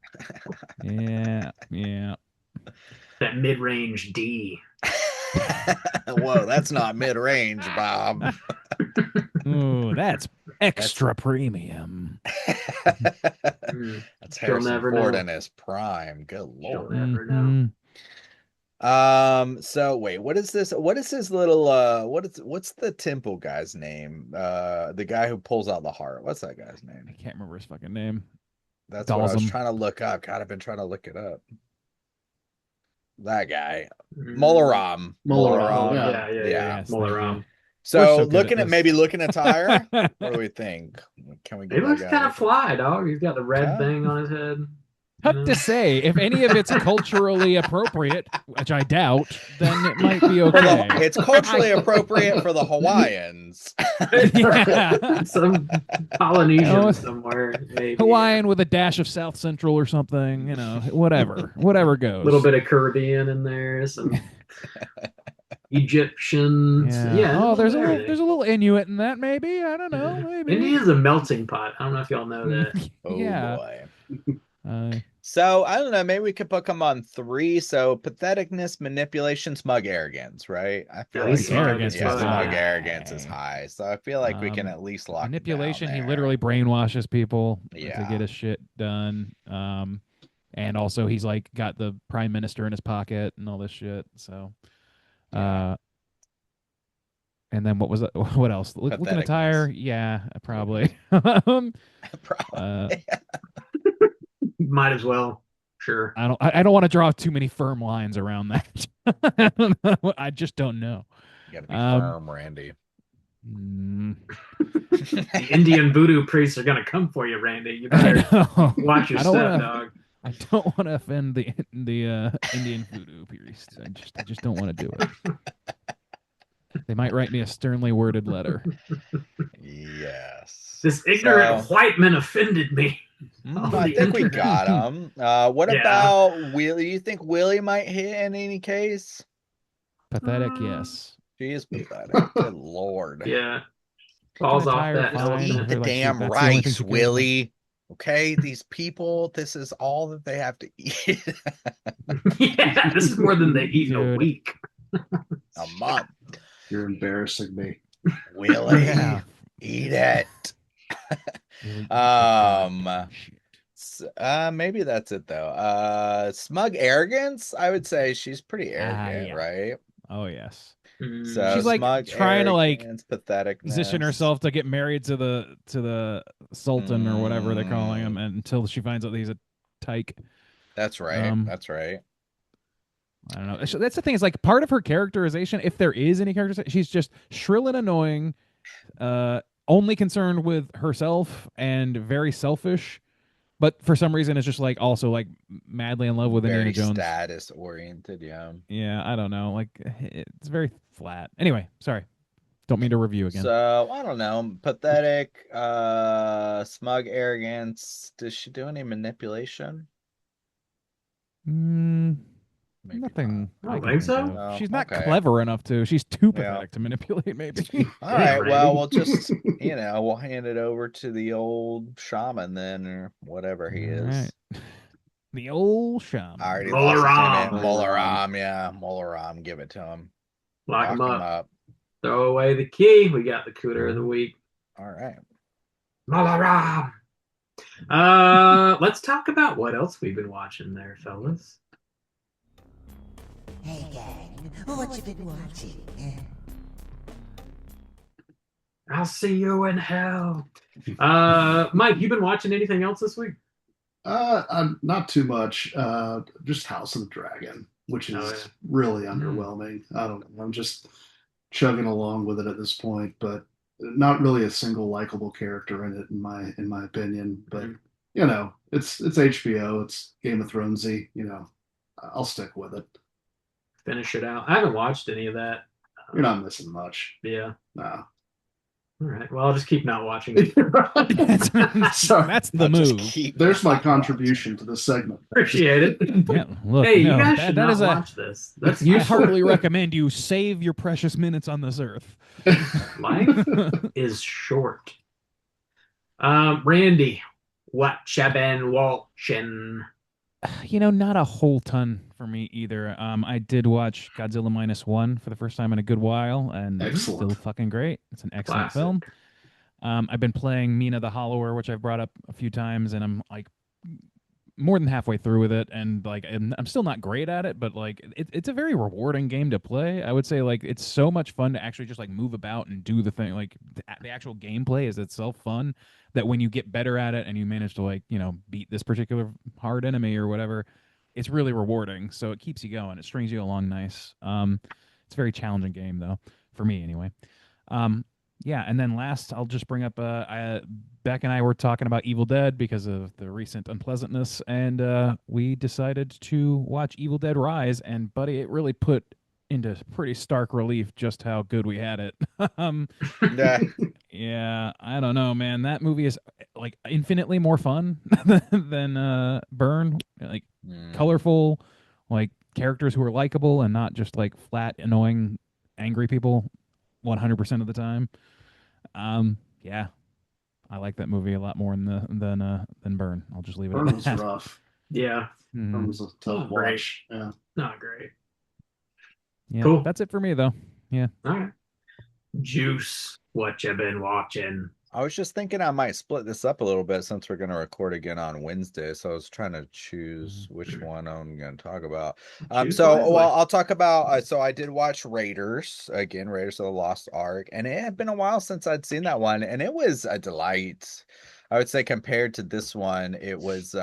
Yeah, yeah. That mid-range D. Whoa, that's not mid-range, Bob. Ooh, that's extra premium. That's Harrison Ford in his prime. Good lord. Never know. So wait, what is this? What is his little what's the temple guy's name? The guy who pulls out the heart. What's that guy's name? I can't remember his fucking name. That's what I was Dalsum. trying to look up. God, I've been trying to look it up. That guy. Molaram. Molaram. Yeah. Molaram. So, so good looking at at this. maybe looking at tire, what do we think? Can we He get looks that kind guy? of fly, dog. He's got the red thing on his head. Tough to say. If any of it's culturally appropriate, which I doubt, then it might be okay. It's culturally appropriate for the Hawaiians. Yeah. Some Polynesian Oh, somewhere, maybe. Hawaiian with a dash of South Central or something, you know, whatever goes. A little bit of Caribbean in there, some Egyptian. Yeah. Oh, there's a everything. little Inuit in that, maybe. I don't know. Maybe. India's a melting pot. I don't know if y'all know that. Oh Yeah. boy. So I don't know. Maybe we could put them on 3. So patheticness, manipulation, smug arrogance, right? I feel Yeah, like he's arrogance yeah, is smug high. arrogance is high. So I feel like we can at least lock manipulation. It down He there. literally brainwashes people to Yeah. get his shit done. And also he's like got the prime minister in his pocket and all this shit. So, and then what was it? What else? Looking at tire. Yeah, probably. Probably. Might as well. Sure. I don't want to draw too many firm lines around that. I don't know. I just don't know. You gotta be firm, Randy. The Indian voodoo priests are gonna come for you, Randy. You better watch your I don't step, wanna- dog. I don't want to offend the Indian voodoo priests. I just don't want to do it. They might write me a sternly worded letter. Yes. This ignorant white man offended me. on I the think we internet. got him. What Yeah. about Willie? You think Willie might hit in any case? Pathetic, yes. She is pathetic. Good lord. Yeah. Falls off tire that fine. Eat elephant. the Like, damn that's the only thing rice, she cares Willie. Okay, these people, this is all that they have to eat Yeah, this is more than they eat in a Dude. week. a month. You're embarrassing me. Willie, Yeah. eat it. Maybe that's it though. Smug arrogance. I would say she's pretty arrogant, yeah. right? Oh yes. So She's like smug trying to like arrogance, pathetic position herself to get married to the sultan or whatever they're calling him, until she finds out that he's a tyke. That's right. That's right. I don't know. That's the thing. Is like part of her characterization, if there is any characterization, she's just shrill and annoying, only concerned with herself and very selfish. But for some reason, it's just like also like madly in love with Very Indiana Jones. status oriented, yeah. Yeah, I don't know. Like it's very flat. Anyway, sorry. Don't mean to review again. So I don't know. Pathetic, smug arrogance. Does she do any manipulation? Maybe Nothing. not. I don't can think so. of. No, She's not okay. clever enough to. She's too Yeah. pathetic to manipulate. Maybe. All right. Randy. Well, we'll just we'll hand it over to the old shaman then, or whatever he is. Right. The old shaman. I already Molaram. lost his name. Molaram, yeah, Molaram. Give it to him. Lock him Lock up. Throw away the key. We got the cooter of the week. All right. Molaram. Let's talk about what else we've been watching there, fellas. Hey, gang, what you been watching? I'll see you in hell. Mike, you been watching anything else this week? Not too much. Just House of the Dragon, which is really underwhelming. I don't know. I'm just chugging along with it at this point, but not really a single likable character in it, in my opinion. But you know, it's HBO, it's Game of Thronesy. You know, I'll stick with it. Finish it out. I haven't watched any of that. You're not missing much. Yeah. No. All right. Well, I'll just keep not watching it. That's the move. There's my contribution to this segment. Appreciate it. Yeah, look, Hey, no, you guys should that not is watch this. That's I useful. heartily recommend you save your precious minutes on this earth. Life is short. Randy, what you been watching? You know, not a whole ton for me either. I did watch Godzilla -1 for the first time in a good while, and it's still fucking great. It's an excellent film. I've been playing Mina the Hollower, which I've brought up a few times, and I'm like more than halfway through with it, and like I'm still not great at it, but like it's a very rewarding game to play. I would say like it's so much fun to actually just like move about and do the thing. Like the actual gameplay is itself fun, that when you get better at it and you manage to like, you know, beat this particular hard enemy or whatever, it's really rewarding. So it keeps you going. It strings you along nice. It's a very challenging game though, for me anyway. Yeah, and then last, I'll just bring up, Beck and I were talking about Evil Dead because of the recent unpleasantness, and we decided to watch Evil Dead Rise, and buddy, it really put into pretty stark relief just how good we had it. Yeah, I don't know, man. That movie is like infinitely more fun than Burn. Like colorful, like characters who are likable and not just like flat, annoying, angry people 100% of the time. Yeah, I like that movie a lot more than Burn. I'll just leave it Burn at was that. rough. Yeah. Burn was a tough watch. Yeah. Not great. Yeah, Cool. That's it for me though. Yeah. All right. Juice, what you been watching? I was just thinking I might split this up a little bit since we're going to record again on Wednesday. So I was trying to choose which one I'm going to talk about. I'll talk about. So I did watch Raiders again, Raiders of the Lost Ark, and it had been a while since I'd seen that one, and it was a delight. I would say compared to this one, it was.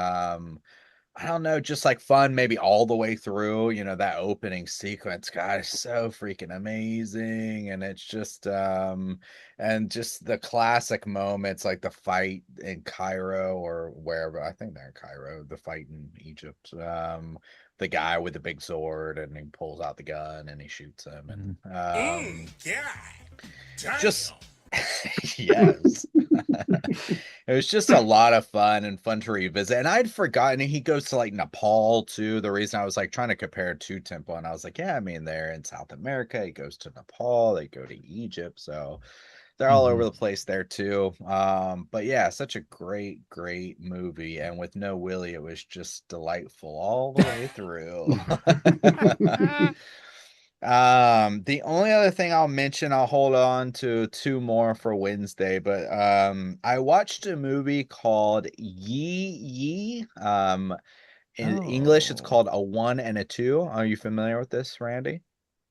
I don't know, just like fun, maybe all the way through. You know, that opening sequence, God, is so freaking amazing. And it's just and just the classic moments like the fight in Cairo or wherever. I think they're in Cairo, the fight in Egypt. The guy with the big sword, and he pulls out the gun and he shoots him, and just yes. It was just a lot of fun and fun to revisit. And I'd forgotten he goes to like Nepal too. The reason I was like trying to compare to Temple, and I was like, yeah, I mean, they're in South America. He goes to Nepal, they go to Egypt. So they're all over the place there too. But yeah, such a great movie. And with no Willie, it was just delightful all the way through. The only other thing I'll mention, I'll hold on to two more for Wednesday, but I watched a movie called Yi. In English, it's called A One and a Two. Are you familiar with this, Randy?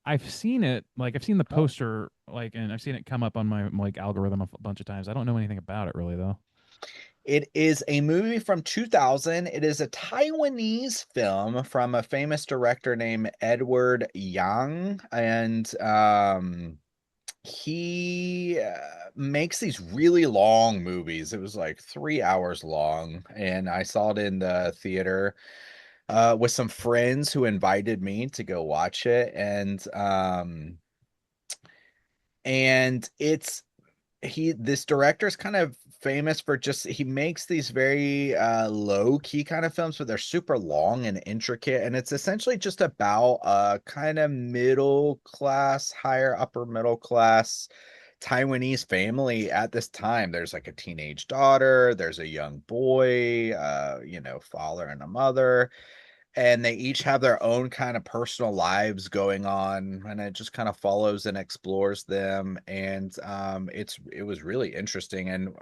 I've seen it. Like I've seen the poster, like, and I've seen it come up on my like algorithm a bunch of times. I don't know anything about it really though. It is a movie from 2000. It is a Taiwanese film from a famous director named Edward Yang, and he makes these really long movies. It was like 3 hours long, and I saw it in the theater with some friends who invited me to go watch it, and this director is kind of famous for just he makes these very low key kind of films, but they're super long and intricate, and it's essentially just about a kind of middle class, higher upper middle class Taiwanese family at this time. There's like a teenage daughter, there's a young boy, father and a mother, and they each have their own kind of personal lives going on, and it just kind of follows and explores them. And it was really interesting. And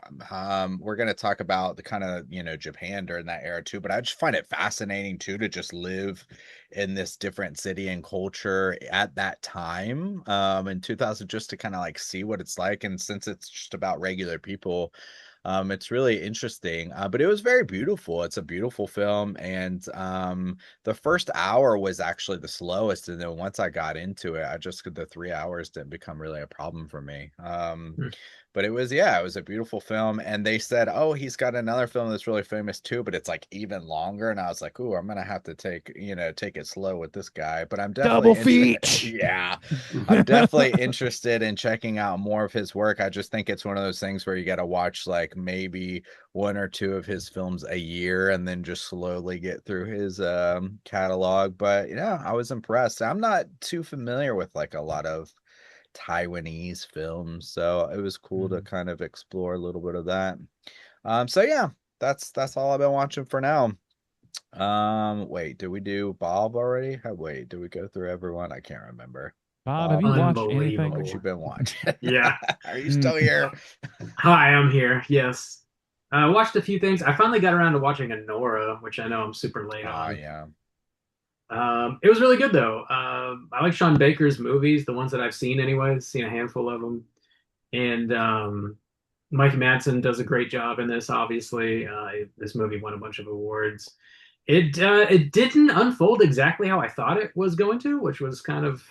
we're going to talk about the kind of Japan during that era too, but I just find it fascinating too to just live in this different city and culture at that time in 2000, just to kind of like see what it's like. And since it's just about regular people, it's really interesting, but it was very beautiful. It's a beautiful film, and the first hour was actually the slowest, and then once I got into it, the 3 hours didn't become really a problem for me. But it was a beautiful film, and they said, oh, he's got another film that's really famous too, but it's like even longer, and I was like, ooh, I'm gonna have to take it slow with this guy. But I'm definitely double feat. Yeah, I'm definitely interested in checking out more of his work. I just think it's one of those things where you got to watch like maybe one or two of his films a year and then just slowly get through his catalog. But yeah, I was impressed. I'm not too familiar with like a lot of Taiwanese films, so it was cool to kind of explore a little bit of that. So yeah, that's all I've been watching for now. Wait, did we do Bob already? Wait, did we go through everyone? I can't remember. Bob, have you watched anything? What you been watching? Yeah. Are you still here? Hi, I'm here. Yes. I watched a few things. I finally got around to watching Anora, which I know I'm super late on. Yeah. It was really good though. I like Sean Baker's movies, the ones that I've seen anyways, seen a handful of them. And Mike Madsen does a great job in this, obviously. This movie won a bunch of awards. It didn't unfold exactly how I thought it was going to, which was kind of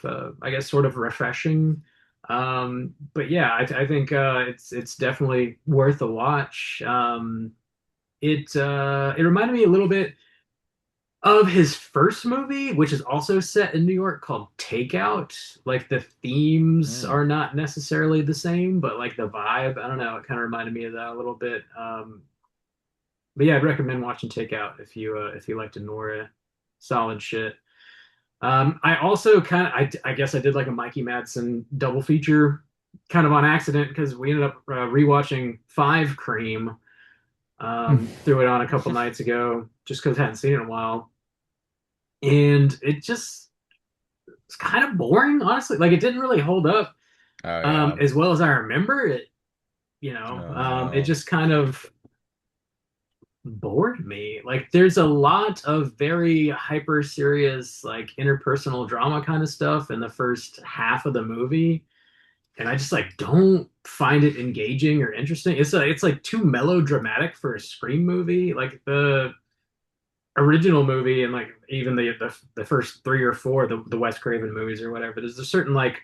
I guess sort of refreshing. But yeah, I think it's definitely worth a watch. It reminded me a little bit of his first movie, which is also set in New York, called Takeout. Like the themes are not necessarily the same, but like the vibe, I don't know, it kind of reminded me of that a little bit. But yeah, I'd recommend watching Takeout if you liked Anora. Solid shit. I also I guess I did like a Mikey Madsen double feature kind of on accident because we ended up rewatching Five Cream. Threw it on a couple nights ago just because I hadn't seen it in a while. And it's kind of boring, honestly. Like it didn't really hold up as well as I remember it. It just kind of bored me. Like there's a lot of very hyper serious, like interpersonal drama kind of stuff in the first half of the movie. And I just like don't find it engaging or interesting. It's like too melodramatic for a Scream movie. Like the original movie and like even the first three or four the Wes Craven movies or whatever. There's a certain like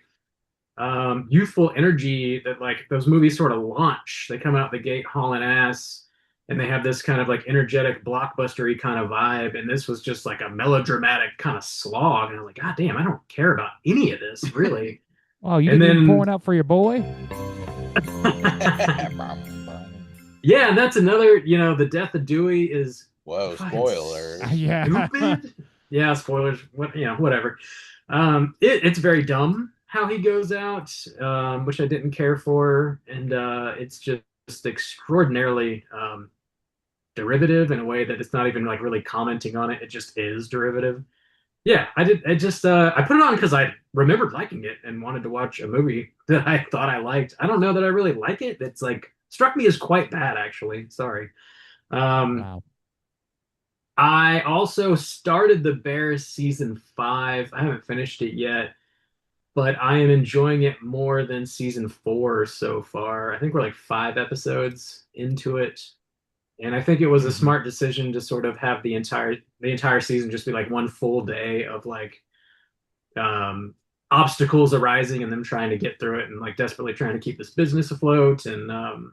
youthful energy that like those movies sort of launch. They come out the gate hauling ass, and they have this kind of like energetic blockbustery kind of vibe. And this was just like a melodramatic kind of slog. And I was like, God damn, I don't care about any of this really. Oh, you didn't pouring out for your boy? Yeah, and that's another, the death of Dewey is spoilers. Yeah. Stupid. Yeah, spoilers. Whatever. It's very dumb how he goes out, which I didn't care for, and it's just extraordinarily derivative in a way that it's not even like really commenting on it. It just is derivative. Yeah, I did. I put it on because I remembered liking it and wanted to watch a movie that I thought I liked. I don't know that I really like it. It's like struck me as quite bad, actually. Sorry. Wow. I also started The Bear season 5. I haven't finished it yet, but I am enjoying it more than season 4 so far. I think we're like 5 episodes into it. And I think it was a smart decision to sort of have the entire season just be like one full day of like obstacles arising and them trying to get through it and like desperately trying to keep this business afloat. And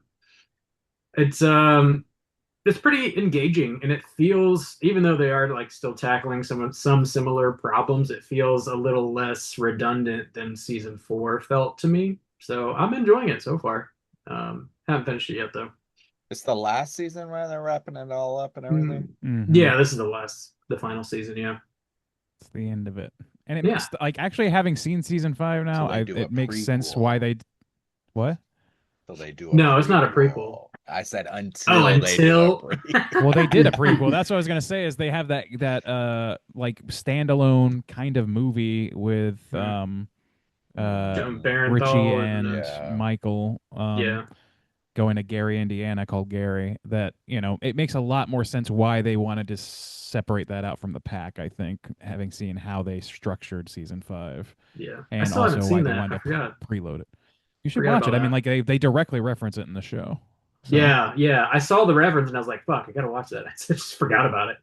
it's pretty engaging, and it feels, even though they are like still tackling some similar problems, it feels a little less redundant than season 4 felt to me. So I'm enjoying it so far. Haven't finished it yet though. It's the last season where they're wrapping it all up and everything. Yeah, this is the final season. Yeah, it's the end of it, and it makes like actually having seen season 5 now, it makes sense why they what. So they do. No, it's not a prequel. I said until they do a prequel. Well, they did a prequel. That's what I was gonna say. Is they have that like standalone kind of movie with John Richie and Michael yeah, going to Gary, Indiana, called Gary. That, you know, it makes a lot more sense why they wanted to separate that out from the pack. I think, having seen how they structured season 5. Yeah, and I still also haven't why seen they that. wanted I to forgot. preload it. You should watch it. I mean, like they directly reference it in the show. So. Yeah. I saw the reference and I was like, "Fuck, I gotta watch that." I just forgot about it.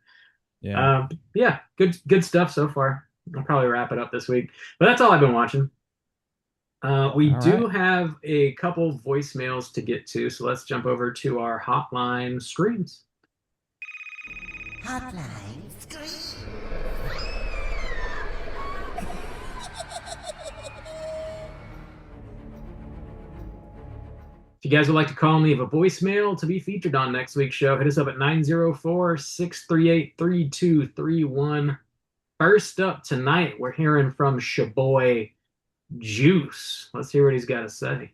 Yeah, good stuff so far. I'll probably wrap it up this week, but that's all I've been watching. We do have a couple voicemails to get to, so let's jump over to our hotline screens. Hotline screens. If you guys would like to call and leave a voicemail to be featured on next week's show, hit us up at 904-638-3231. First up tonight, we're hearing from Shaboy Juice. Let's hear what he's got to say.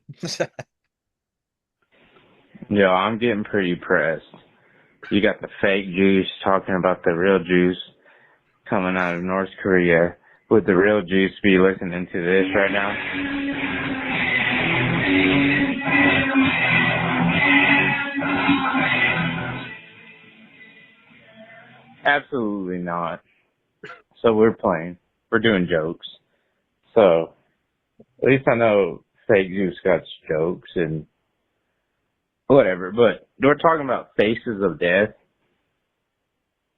Yo, I'm getting pretty pressed. You got the fake Juice talking about the real Juice coming out of North Korea. Would the real Juice be listening to this right now? Absolutely not. So we're playing. We're doing jokes. So at least I know fake Juice got jokes and whatever. But we're talking about Faces of Death.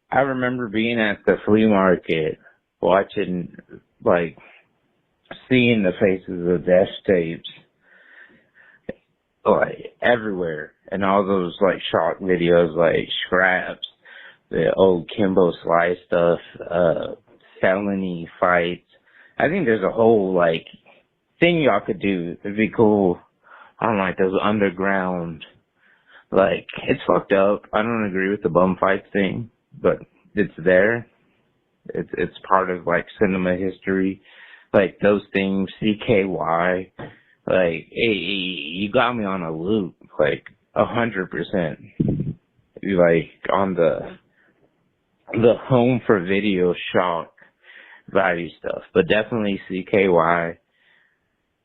I remember being at the flea market watching, like, seeing the Faces of Death tapes, like, everywhere. And all those, like, shock videos, like, Scraps, the old Kimbo Slice stuff, felony fights. I think there's a whole, like, thing y'all could do. It'd be cool on, like, those underground, like, it's fucked up. I don't agree with the bum fights thing, but it's there. It's part of, like, cinema history. Like, those things, CKY, like, hey, you got me on a loop, like, 100%. Like, on the home for video shock value stuff. But definitely CKY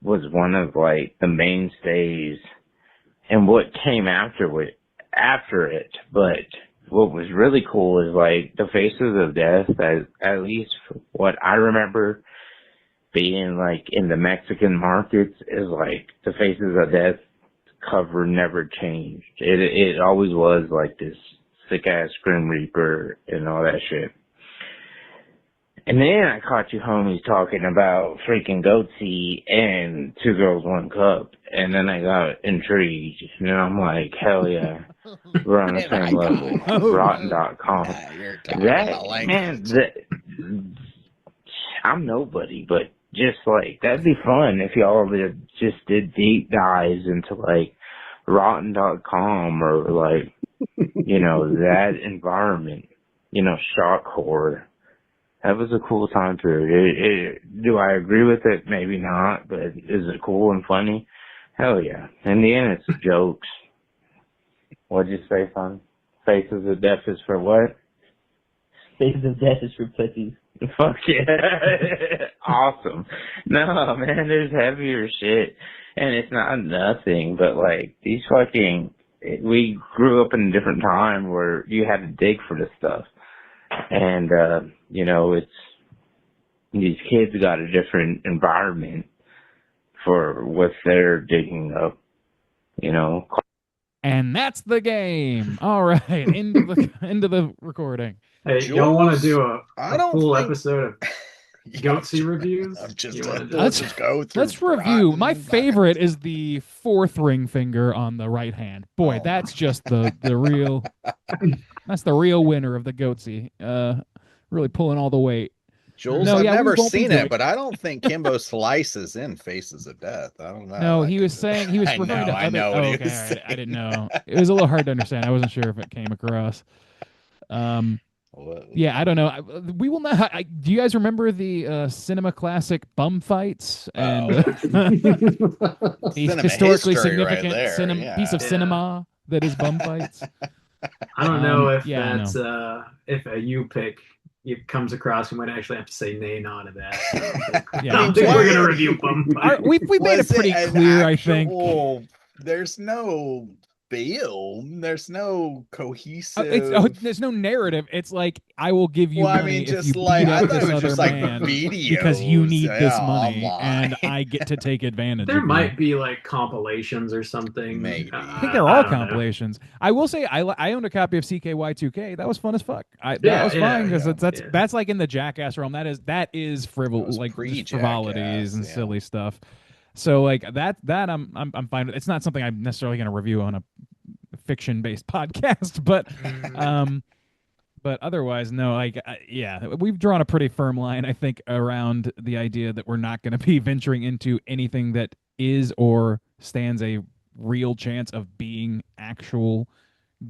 was one of, like, the mainstays and what came after it. But what was really cool is, like, the Faces of Death, at least what I remember being, like, in the Mexican markets, is, like, the Faces of Death cover never changed. It always was, like, this sick-ass Grim Reaper and all that shit. And then I caught you homies talking about freaking Goatsy and Two Girls, One Cup. And then I got intrigued. And I'm like, hell yeah. We're on the same level. Rotten.com. I'm nobody, but just like, that'd be fun if y'all just did deep dives into like Rotten.com or like, you know, that environment, you know, shock horror. That was a cool time period. Do I agree with it? Maybe not, but is it cool and funny? Hell yeah. In the end, it's jokes. What'd you say, son? Faces of Death is for what? Faces of Death is for pussies. Fuck yeah. Awesome. No, man, there's heavier shit. And it's not nothing, but like, these fucking, we grew up in a different time where you had to dig for this stuff. And, you know, these kids got a different environment for what they're digging up, you know. And that's the game. All right, into the recording. Hey, Jules? y'all want to do a I don't full think- episode of Goatsy reviews? I'm just You gonna wanna do it? just go through. Let's review. rotten My bites. favorite is the fourth ring finger on the right hand. Boy, Oh. that's just the real. That's the real winner of the Goatsy. Really pulling all the weight. Jules, No, I've yeah, we never won't be seen doing- it, but I don't think Kimbo Slice is in Faces of Death. I don't know. No, That he could was be- saying he was I referring know, to I other. know Oh, what he okay, was all right. I saying. didn't know. It was a little hard to understand. I wasn't sure if it came across. Yeah, I don't know. We will not. Do you guys remember the cinema classic bum fights and the Cinema historically history right significant there, yeah. piece of cinema that is bum fights? I don't know if yeah, I that's if a you pick it comes across. We might actually have to say nay no to that. Yeah. I don't think we're gonna review bum fights. We made it Was pretty an clear, I think. actual- There's no film. There's no cohesive. There's no narrative. It's like I will give you Well, I money mean, if just you like- beat I up thought it this was other just like man because you videos, need this yeah, money online. and I get to take advantage There of might you. be like compilations or something. Maybe. I think they're all don't know. compilations. I will say I owned a copy of CKY2K. That was fun as fuck. That Yeah, was yeah, fine because yeah. that's like in the Jackass realm. That is That frivol was like just pre-Jackass, frivolities and yeah. silly stuff. So like that I'm fine with. It's not something I'm necessarily going to review on a fiction based podcast, but otherwise no. Like yeah, we've drawn a pretty firm line, I think, around the idea that we're not going to be venturing into anything that is or stands a real chance of being actual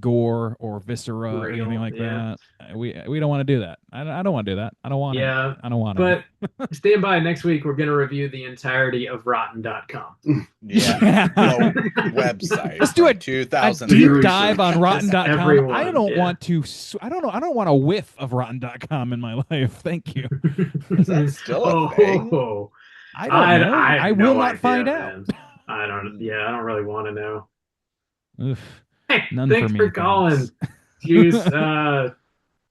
gore or viscera or Real, anything like yeah. that. We don't want to do that. I don't want to do that. I don't want Yeah, to. I don't want to. But stand by. Next week, we're going to review the entirety of Rotten.com. Yeah. Well, website. Let's do from a 2000. deep research. dive on Rotten.com. everyone, I don't yeah. want to. I don't know. I don't want a whiff of Rotten.com in my life. Thank you. Is that still a thing? Oh, I don't know. have I will no not idea, find man. I don't. Yeah, I don't really want to know. out. Oof. Hey, None thanks for for me, calling. thanks. Juice.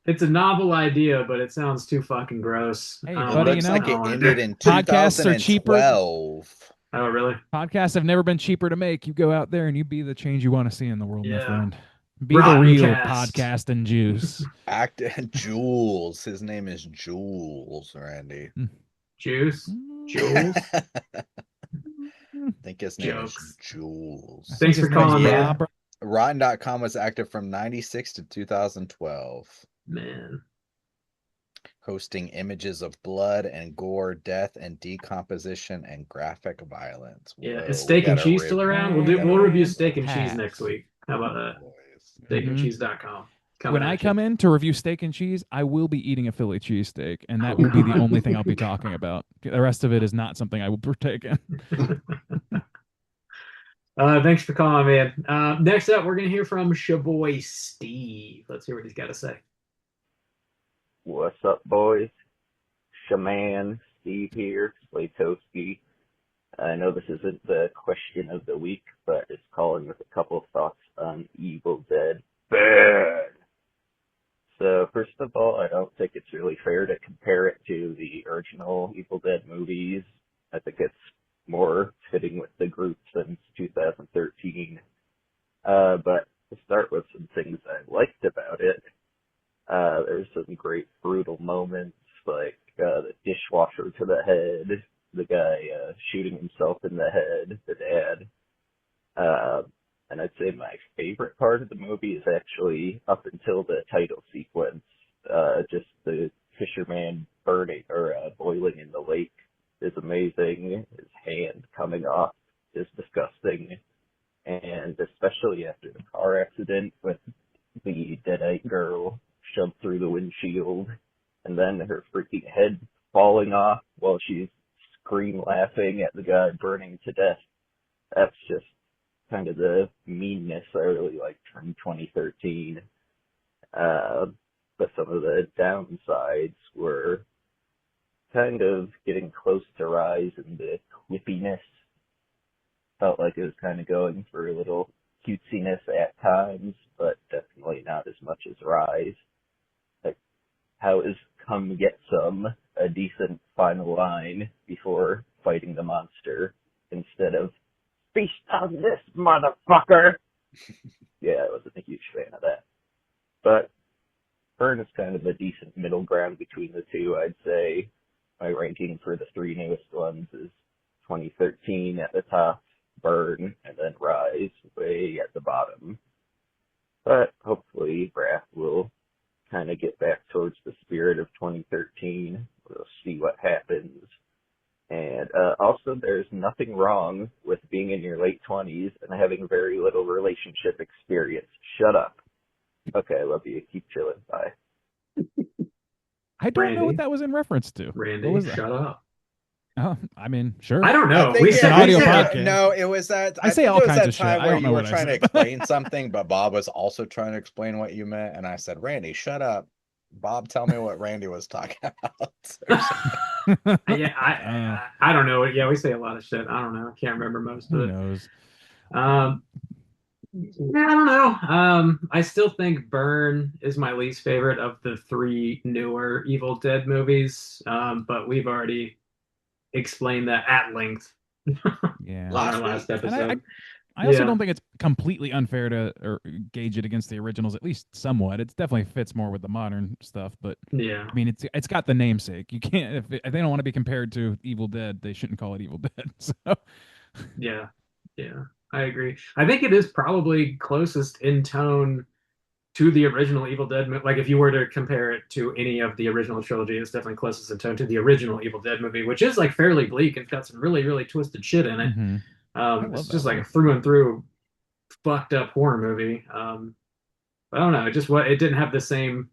It's a novel idea, but it sounds too fucking gross. Hey, I don't buddy, know. you Looks know, like I don't it wanna ended do- in Podcasts are cheaper. 2012. Oh, really? Podcasts have never been cheaper to make. You go out there and you be the change you want to see in the world, my Yeah. friend. Be the real Rottencast. podcast and juice. Jules. His name is Jules, Randy. Juice? Jules? I think his name Jokes. is Jules. Thanks for calling, Yeah. man. Rotten.com was active from 96 to 2012, Man. hosting images of blood and gore, death and decomposition, and graphic violence. Yeah. Whoa, Is Steak we and gotta Cheese still around? we We'll gotta review Steak and Cheese Pass. next week. How about that? boys. Steakandcheese.com. Coming When I at you. come in to review Steak and Cheese, I will be eating a Philly cheesesteak, and that will be the only thing I'll be talking about. The rest of it is not something I will partake in. Thanks for calling, man. Next up, we're going to hear from Shaboy Steve. Let's hear what he's got to say. What's up, boys? Shaman Steve here, Slaytowski. I know this isn't the question of the week, but it's calling with a couple of thoughts on Evil Dead. Bad! So, first of all, I don't think it's really fair to compare it to the original Evil Dead movies. I think it's more fitting with the group since 2013. But to start with some things I liked about it, there's some great brutal moments, like the dishwasher to the head, the guy shooting himself in the head, the dad. And I'd say my favorite part of the movie is actually up until the title sequence, just the fisherman burning or boiling in the lake is amazing. His hand coming off is disgusting. And especially after the car accident with the deadite girl shoved through the windshield and then her freaking head falling off while she's scream laughing at the guy burning to death. That's just kind of the meanness I really liked from 2013. But some of the downsides were kind of getting close to Rise in the quippiness. Felt like it was kind of going for a little cutesiness at times, but definitely not as much as Rise. Like, how is "come get some" a decent final line before fighting the monster instead of "feast on this, motherfucker"? a huge fan of that. But Burn is kind of a decent middle ground between the two, I'd say. My ranking for the three newest ones is 2013 at the top, Burn, and then Rise way at the bottom. But hopefully Wrath will kind of get back towards the spirit of 2013. We'll see what happens. And also, there's nothing wrong with being in your late 20s and having very little relationship experience. Shut up. Okay, I love you. Keep chilling. Bye. I don't Randy? know what that was in reference to. Randy, What was that? shut up. Oh, I mean, sure. I don't know. I think It's an audio podcast. No, it was that. I say think all it was kinds that of shit. time I where don't you know were what I trying to said. explain something, but Bob was also trying to explain what you meant, and I said, "Randy, shut up." Bob, tell me what Randy was talking about. I don't know. Yeah, we say a lot of shit. I don't know. I can't remember most of Who it. knows? Yeah, I don't know. I still think Burn is my least favorite of the three newer Evil Dead movies. But we've already explained that at length Yeah. on our last And episode. I also Yeah. don't think it's completely unfair to or gauge it against the originals, at least somewhat. It definitely fits more with the modern stuff, but Yeah. I mean, it's got the namesake. You can't if they don't want to be compared to Evil Dead, they shouldn't call it Evil Dead. So Yeah, I agree. I think it is probably closest in tone to the original Evil Dead. Like if you were to compare it to any of the original trilogy, it's definitely closest in tone to the original Evil Dead movie, which is like fairly bleak. It's got some really, really twisted shit in it. Mhm. love It's that just like one. a through and through fucked up horror movie. But I don't know. It didn't have the same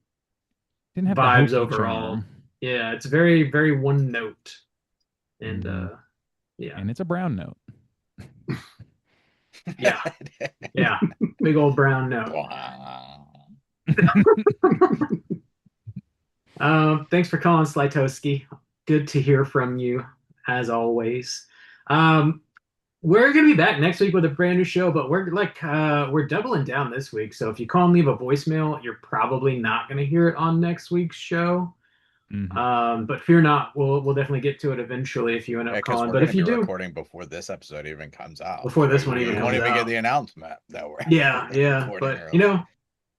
didn't have the vibes hokey overall. charm. Yeah, it's very, very one note. And Mhm. yeah, And it's a brown note. yeah, yeah. Big old brown note. Thanks for calling, Slytoski. Good to hear from you, as always. We're gonna be back next week with a brand new show, but we're doubling down this week. So if you call and leave a voicemail, you're probably not gonna hear it on next week's show. But fear not, we'll definitely get to it eventually if you end up Because calling. we're But if you be do, recording before this episode even comes out. Before this one even we won't comes even out. get the announcement that we're yeah. recording But early. you know,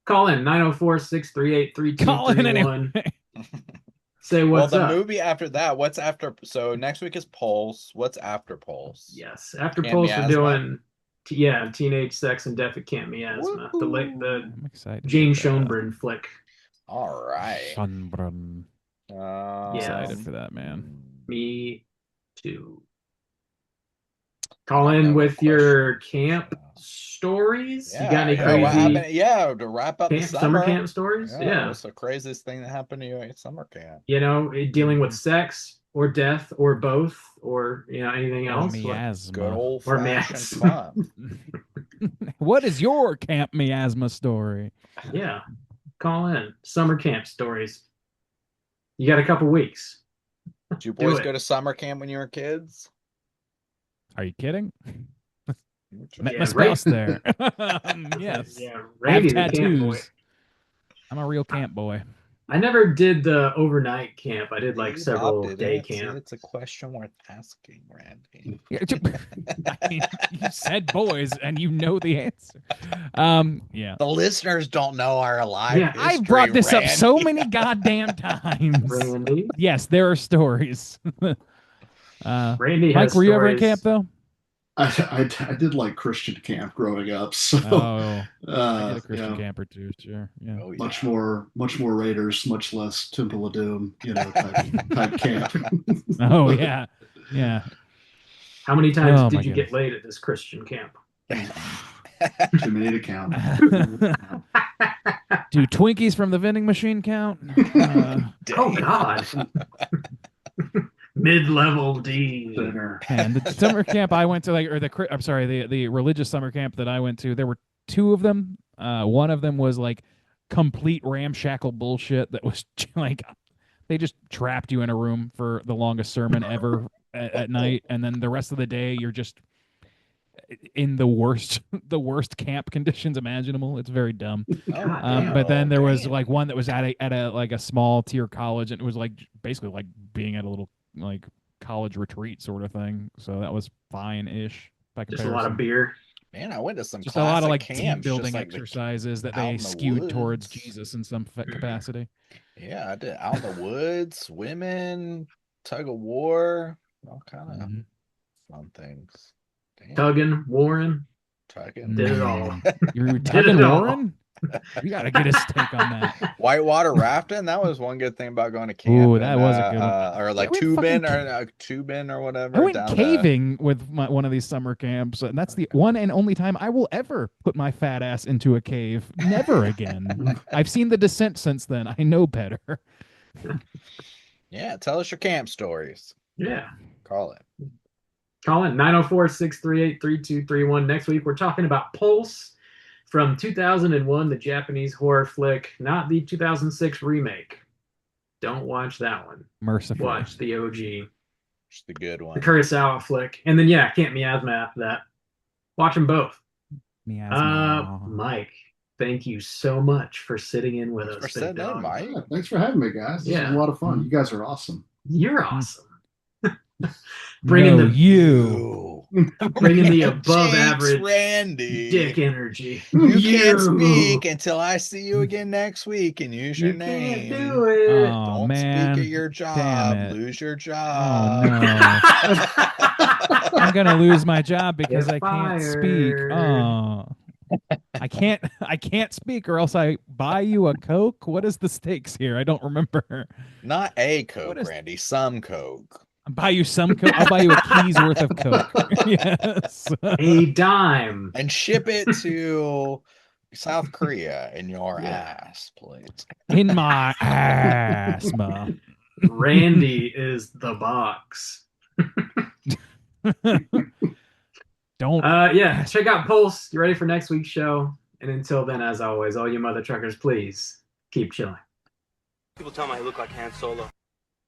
call in 904-638-3231. Call in anyway. Say what's well, the up. movie after that, what's after? So next week is Pulse. What's after Pulse? Yes, after Camp Pulse, we're Miasma? doing Teenage Sex and Death at Camp Miasma, the I'm excited. Jane for that. Schoenbrunn flick. All right. Schönbrunn. Excited Yes. for that, man. Me too. Call in with your camp stories. Yeah, You got any what crazy happened? Yeah, to wrap up the summer camp stories? Yeah. What's the craziest thing that happened to you at summer camp? You know, dealing with sex or death or both or anything Or else. miasma. Good old Or fashioned miasma. fun. What is your camp miasma story? Yeah. Call in. Summer camp stories. You got a couple weeks. Did you Do boys it. go to summer camp when you were kids? Are you kidding? Met Yeah, my spouse there. Yes. Yeah, Have Randy the camp boy. tattoos. I'm a real camp boy. I never did the overnight camp. I did like See, several Bob did day it. See, camp. it's a question worth asking, Randy. I mean, you said boys, and you know the answer. Yeah. The listeners don't know our life. Yeah, I've brought this up so many goddamn times. Randy. Yes, there are stories. Randy Mike, has were you ever in stories. camp though? I did like Christian camp growing up, so Oh, I did a Christian yeah, camp or two, sure. Yeah. Oh, yeah. much more Raiders, much less Temple of Doom, type camp. Oh yeah, yeah. How many times Oh, did my you goodness. get laid at this Christian camp? Too many to count. Do Twinkies from the vending machine count? Oh God. Mid-level D. And the summer camp I went to, the religious summer camp that I went to, there were two of them. One of them was like complete ramshackle bullshit that was like they just trapped you in a room for the longest sermon ever at night, and then the rest of the day you're just in the worst camp conditions imaginable. It's very dumb. But then there was like one that was at a like a small tier college, and it was like basically like being at a little like college retreat sort of thing. So that was fine-ish by Just comparison. a lot of beer. Man, I went to some Just a lot of like classic team camps, building just like exercises that out they in the skewed towards woods. Jesus in some capacity. Yeah, I did out in the woods, swimming, tug of war, all kind of fun things. Damn. Tugging, Warren. Tugging. Did it all. You're Did tugging it all. Warren? You got to get his take on that. Whitewater rafting, that was one good thing about going to camp. Ooh, that was a good one. Or like tubing or whatever. I went down caving with one of these summer camps, and that's the one and only time I will ever put my fat ass into a cave. Never again. I've seen The Descent since then. I know better. Yeah, tell us your camp stories. Yeah. Call it. Call it 904-638-3231. Next week, we're talking about Pulse from 2001, the Japanese horror flick, not the 2006 remake. Don't watch that one. Mercifully. Watch the OG. It's the good one. The Kurosawa flick. And then, yeah, Camp Miasma after that. Watch them both. Miasma. Mike, thank you so much for sitting in with us. For sitting in, Mike. Yeah, thanks for having me, guys. This was a lot of fun. You guys are awesome. You're awesome. Bringing the above average Randy dick energy. You can't speak until I see you again next week and use your name. Can't do it. Oh, Don't man. speak at your job. Damn it. Lose your job. Oh, no. I'm going to lose my job because Get I can't fired. speak. Oh. I can't speak or else I buy you a Coke. What is the stakes here? I don't remember. Not a Coke, Randy. Some Coke. I'll buy you some Coke. I'll buy you a key's worth of Coke. Yes. A dime. And ship it to South Korea in your ass, please. In my ass, ma. Randy is the box. Don't. Yeah, check out Pulse. You ready for next week's show? And until then, as always, all you mother truckers, please keep chilling. People tell me I look like Han Solo.